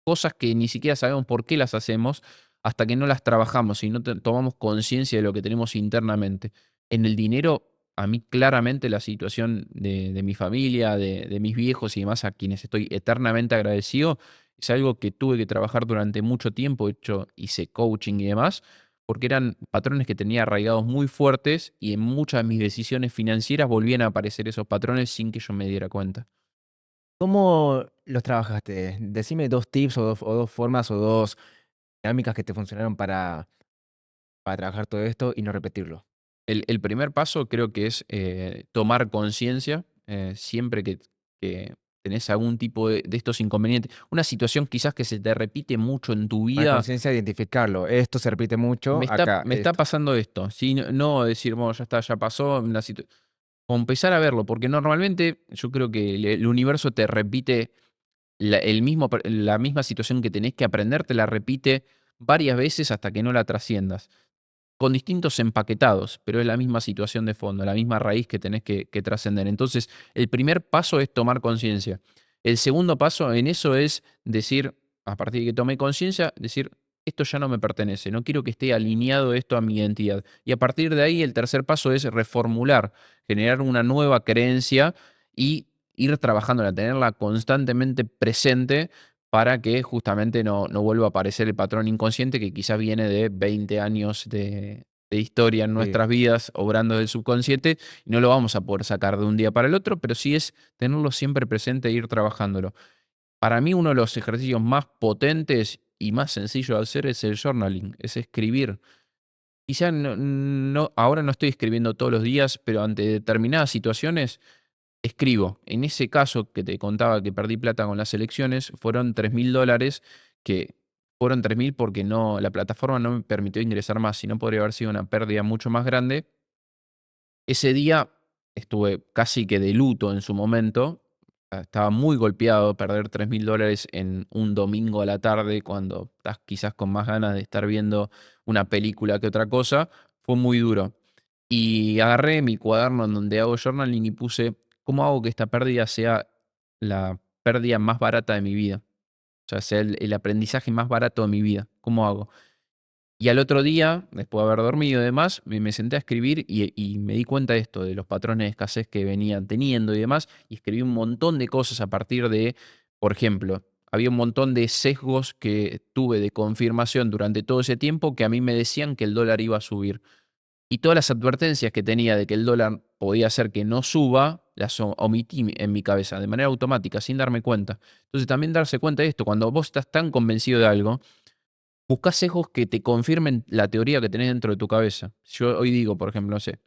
Speaker 1: cosas que ni siquiera sabemos por qué las hacemos hasta que no las trabajamos y no tomamos conciencia de lo que tenemos internamente. En el dinero, a mí claramente la situación de mi familia, de mis viejos y demás, a quienes estoy eternamente agradecido, es algo que tuve que trabajar durante mucho tiempo. De hecho, hice coaching y demás, porque eran patrones que tenía arraigados muy fuertes, y en muchas de mis decisiones financieras volvían a aparecer esos patrones sin que yo me diera cuenta.
Speaker 2: ¿Cómo los trabajaste? Decime dos tips o dos formas o dos dinámicas que te funcionaron para trabajar todo esto y no repetirlo.
Speaker 1: El primer paso creo que es tomar conciencia siempre que tenés algún tipo de estos inconvenientes. Una situación quizás que se te repite mucho en tu
Speaker 2: Tomar
Speaker 1: vida.
Speaker 2: conciencia, identificarlo. Esto se repite mucho, acá,
Speaker 1: Me está
Speaker 2: esto.
Speaker 1: pasando esto, ¿sí? No decir, bueno, ya está, ya pasó, como empezar a verlo, porque normalmente yo creo que el universo te repite la misma situación que tenés que aprender, te la repite varias veces hasta que no la trasciendas, con distintos empaquetados, pero es la misma situación de fondo, la misma raíz que tenés que trascender. Entonces, el primer paso es tomar conciencia. El segundo paso en eso es decir, a partir de que tome conciencia, decir, esto ya no me pertenece, no quiero que esté alineado esto a mi identidad. Y a partir de ahí, el tercer paso es reformular, generar una nueva creencia y ir trabajándola, tenerla constantemente presente para que justamente no vuelva a aparecer el patrón inconsciente que quizás viene de 20 años de historia en
Speaker 2: Sí.
Speaker 1: nuestras vidas, obrando del subconsciente, y no lo vamos a poder sacar de un día para el otro, pero sí es tenerlo siempre presente e ir trabajándolo. Para mí uno de los ejercicios más potentes y más sencillos de hacer es el journaling, es escribir. quizá ahora no estoy escribiendo todos los días, pero ante determinadas situaciones escribo. En ese caso que te contaba que perdí plata con las elecciones, fueron $3.000, que fueron 3.000 porque no, la plataforma no me permitió ingresar más, si no podría haber sido una pérdida mucho más grande. Ese día estuve casi que de luto en su momento. Estaba muy golpeado perder $3.000 en un domingo a la tarde, cuando estás quizás con más ganas de estar viendo una película que otra cosa. Fue muy duro. Y agarré mi cuaderno en donde hago journaling y puse, ¿cómo hago que esta pérdida sea la pérdida más barata de mi vida? O sea, sea el aprendizaje más barato de mi vida. ¿Cómo hago? Y al otro día, después de haber dormido y demás, me senté a escribir y me di cuenta de esto, de los patrones de escasez que venían teniendo y demás, y escribí un montón de cosas a partir de, por ejemplo, había un montón de sesgos que tuve de confirmación durante todo ese tiempo que a mí me decían que el dólar iba a subir. Y todas las advertencias que tenía de que el dólar podía hacer que no suba, las omití en mi cabeza de manera automática, sin darme cuenta. Entonces también darse cuenta de esto, cuando vos estás tan convencido de algo, buscás sesgos que te confirmen la teoría que tenés dentro de tu cabeza. Yo hoy digo, por ejemplo, no sé,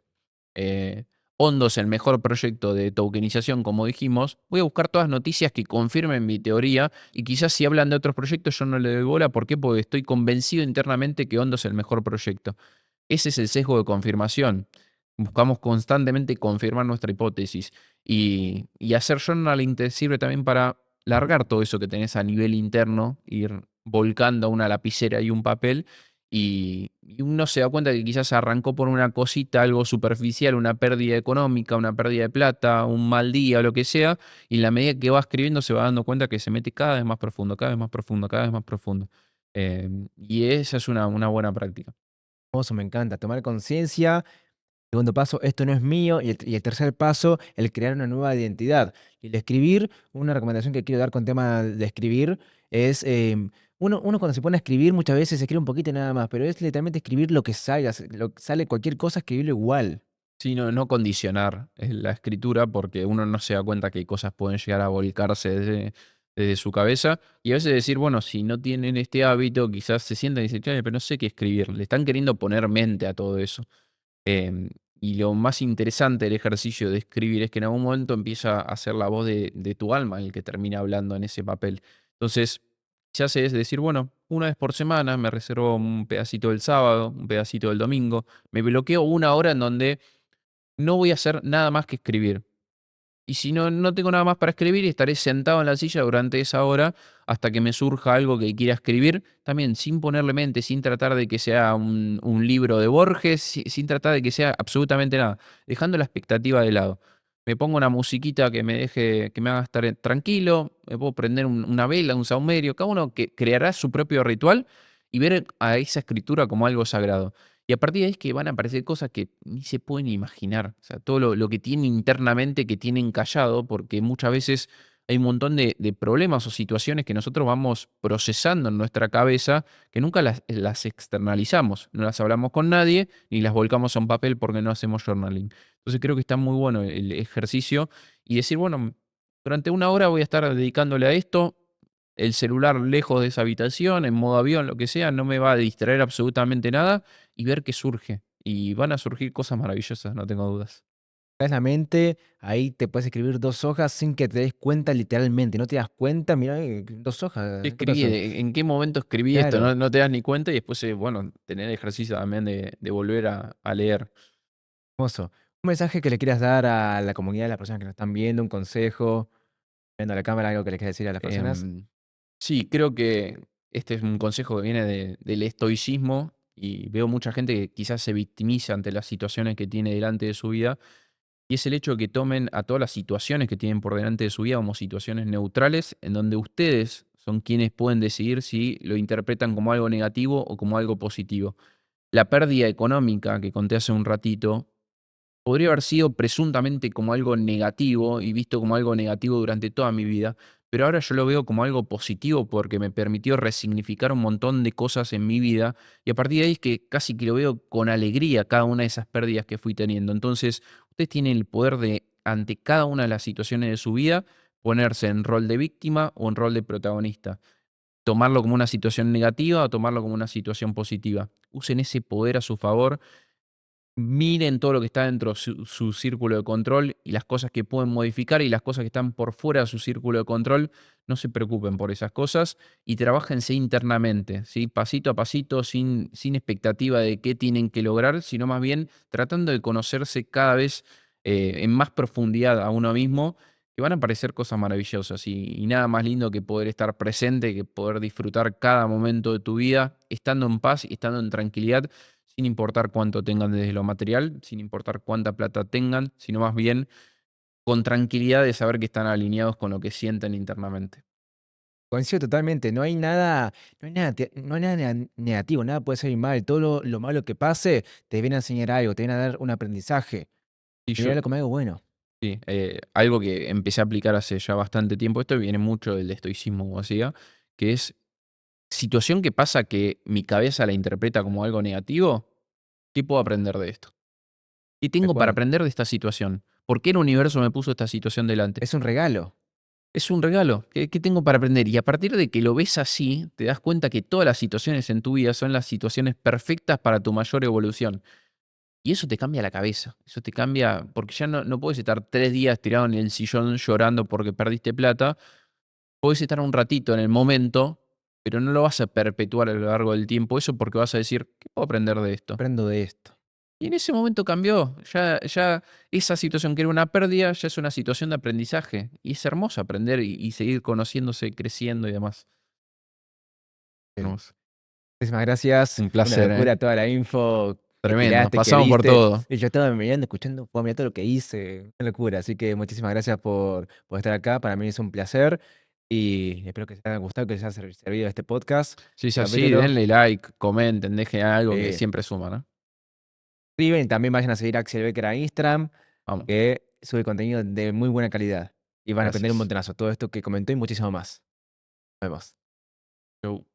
Speaker 1: eh, Hondo es el mejor proyecto de tokenización, como dijimos, voy a buscar todas noticias que confirmen mi teoría y quizás si hablan de otros proyectos yo no le doy bola. ¿Por qué? Porque estoy convencido internamente que Hondo es el mejor proyecto. Ese es el sesgo de confirmación. Buscamos constantemente confirmar nuestra hipótesis. Y hacer journaling te sirve también para largar todo eso que tenés a nivel interno, ir volcando a una lapicera y un papel, y uno se da cuenta que quizás arrancó por una cosita, algo superficial, una pérdida económica, una pérdida de plata, un mal día, lo que sea, y en la medida que va escribiendo se va dando cuenta que se mete cada vez más profundo, cada vez más profundo, cada vez más profundo. Y esa es una buena práctica.
Speaker 2: Hermoso, me encanta. Tomar conciencia. Segundo paso, esto no es mío. Y el tercer paso, el crear una nueva identidad. Y el escribir, una recomendación que quiero dar con tema de escribir es, uno cuando se pone a escribir muchas veces escribe un poquito y nada más, pero es literalmente escribir lo que salga. Lo que sale cualquier cosa, escribirlo igual.
Speaker 1: Sí, no condicionar la escritura porque uno no se da cuenta que cosas pueden llegar a volcarse desde su cabeza. Y a veces decir, bueno, si no tienen este hábito, quizás se sientan y dicen, "Che, pero no sé qué escribir". Le están queriendo poner mente a todo eso. Em, y lo más interesante del ejercicio de escribir es que en algún momento empieza a ser la voz de tu alma el que termina hablando en ese papel. Entonces, se hace es decir, bueno, una vez por semana me reservo un pedacito del sábado, un pedacito del domingo, me bloqueo una hora en donde no voy a hacer nada más que escribir. Y si no tengo nada más para escribir, estaré sentado en la silla durante esa hora hasta que me surja algo que quiera escribir, también sin ponerle mente, sin tratar de que sea un libro de Borges, sin tratar de que sea absolutamente nada, dejando la expectativa de lado. Me pongo una musiquita que me deje, que me haga estar tranquilo, me puedo prender una vela, un saumerio, cada uno que creará su propio ritual y ver a esa escritura como algo sagrado. Y a partir de ahí es que van a aparecer cosas que ni se pueden imaginar. O sea, todo lo que tienen internamente que tienen callado, porque muchas veces hay un montón de problemas o situaciones que nosotros vamos procesando en nuestra cabeza que nunca las externalizamos. No las hablamos con nadie ni las volcamos a un papel porque no hacemos journaling. Entonces creo que está muy bueno el ejercicio y decir, bueno, durante una hora voy a estar dedicándole a esto. El celular lejos de esa habitación, en modo avión, lo que sea, no me va a distraer absolutamente nada y ver qué surge. Y van a surgir cosas maravillosas, no tengo dudas.
Speaker 2: Traes la mente, ahí te puedes escribir 2 hojas sin que te des cuenta literalmente. No te das cuenta, mira, 2
Speaker 1: ¿Qué
Speaker 2: hojas, ¿qué
Speaker 1: escribí?
Speaker 2: pasó?
Speaker 1: ¿En qué momento escribí esto?
Speaker 2: Claro,
Speaker 1: No te das ni cuenta y después, bueno, tener ejercicio también de volver a leer.
Speaker 2: hermoso. Un mensaje que le quieras dar a la comunidad, a las personas que nos están viendo, un consejo, viendo la cámara, algo que le quieras decir a las personas.
Speaker 1: Em, sí, creo que este es un consejo que viene del estoicismo y veo mucha gente que quizás se victimiza ante las situaciones que tiene delante de su vida. Y es el hecho de que tomen a todas las situaciones que tienen por delante de su vida como situaciones neutrales, en donde ustedes son quienes pueden decidir si lo interpretan como algo negativo o como algo positivo. La pérdida económica que conté hace un ratito podría haber sido presuntamente como algo negativo y visto como algo negativo durante toda mi vida, pero ahora yo lo veo como algo positivo porque me permitió resignificar un montón de cosas en mi vida y a partir de ahí es que casi que lo veo con alegría cada una de esas pérdidas que fui teniendo. Entonces, ustedes tienen el poder de, ante cada una de las situaciones de su vida, ponerse en rol de víctima o en rol de protagonista. tomarlo como una situación negativa o tomarlo como una situación positiva. Usen ese poder a su favor. Miren todo lo que está dentro de su círculo de control y las cosas que pueden modificar y las cosas que están por fuera de su círculo de control. No se preocupen por esas cosas y trabájense internamente, ¿sí? Pasito a pasito, sin expectativa de qué tienen que lograr, sino más bien tratando de conocerse cada vez en más profundidad a uno mismo, que van a aparecer cosas maravillosas y nada más lindo que poder estar presente, que poder disfrutar cada momento de tu vida, estando en paz y estando en tranquilidad sin importar cuánto tengan desde lo material, sin importar cuánta plata tengan, sino más bien con tranquilidad de saber que están alineados con lo que sienten internamente.
Speaker 2: Coincido totalmente, no hay nada negativo, nada puede salir mal. Todo lo malo que pase te viene a enseñar algo, te viene a dar un aprendizaje.
Speaker 1: Y yo,
Speaker 2: Miralo como algo bueno.
Speaker 1: sí, algo que empecé a aplicar hace ya bastante tiempo, esto viene mucho del estoicismo, como decía, que es situación que pasa que mi cabeza la interpreta como algo negativo, ¿qué puedo aprender de esto? ¿Qué
Speaker 2: Tal
Speaker 1: tengo para
Speaker 2: cual.
Speaker 1: aprender de esta situación? ¿Por qué el universo me puso esta situación delante?
Speaker 2: Es un regalo.
Speaker 1: Es un regalo. ¿Qué tengo para aprender? Y a partir de que lo ves así, te das cuenta que todas las situaciones en tu vida son las situaciones perfectas para tu mayor evolución. Y eso te cambia la cabeza. Eso te cambia, porque ya no puedes estar 3 días tirado en el sillón llorando porque perdiste plata. Puedes estar un ratito en el momento, pero no lo vas a perpetuar a lo largo del tiempo. Eso porque vas a decir, ¿qué puedo aprender de esto?
Speaker 2: Aprendo de esto.
Speaker 1: Y en ese momento cambió. Ya esa situación que era una pérdida ya es una situación de aprendizaje. Y es hermoso aprender y seguir conociéndose, creciendo y demás.
Speaker 2: Bien.
Speaker 1: Hermoso.
Speaker 2: Muchísimas gracias.
Speaker 1: Un
Speaker 2: Una
Speaker 1: placer, ¿eh?
Speaker 2: locura toda la info que
Speaker 1: Tremendo.
Speaker 2: tiraste, que
Speaker 1: Pasamos por
Speaker 2: diste.
Speaker 1: todo.
Speaker 2: Y yo estaba mirando, escuchando, wow, mira todo lo que hice. Una locura. Así que muchísimas gracias por estar acá. Para mí es un placer. Y espero que les haya gustado, que les haya servido este podcast,
Speaker 1: Si es
Speaker 2: este
Speaker 1: así,
Speaker 2: capítulo.
Speaker 1: denle like, comenten, dejen algo que
Speaker 2: Sí.
Speaker 1: siempre suma, ¿no?
Speaker 2: Escriben y también vayan a seguir a Axel Becker a Instagram,
Speaker 1: Vamos.
Speaker 2: que sube contenido de muy buena calidad. Y van a aprender un
Speaker 1: Gracias.
Speaker 2: montonazo. Todo esto que comentó y muchísimo más. Nos vemos.
Speaker 1: Chau.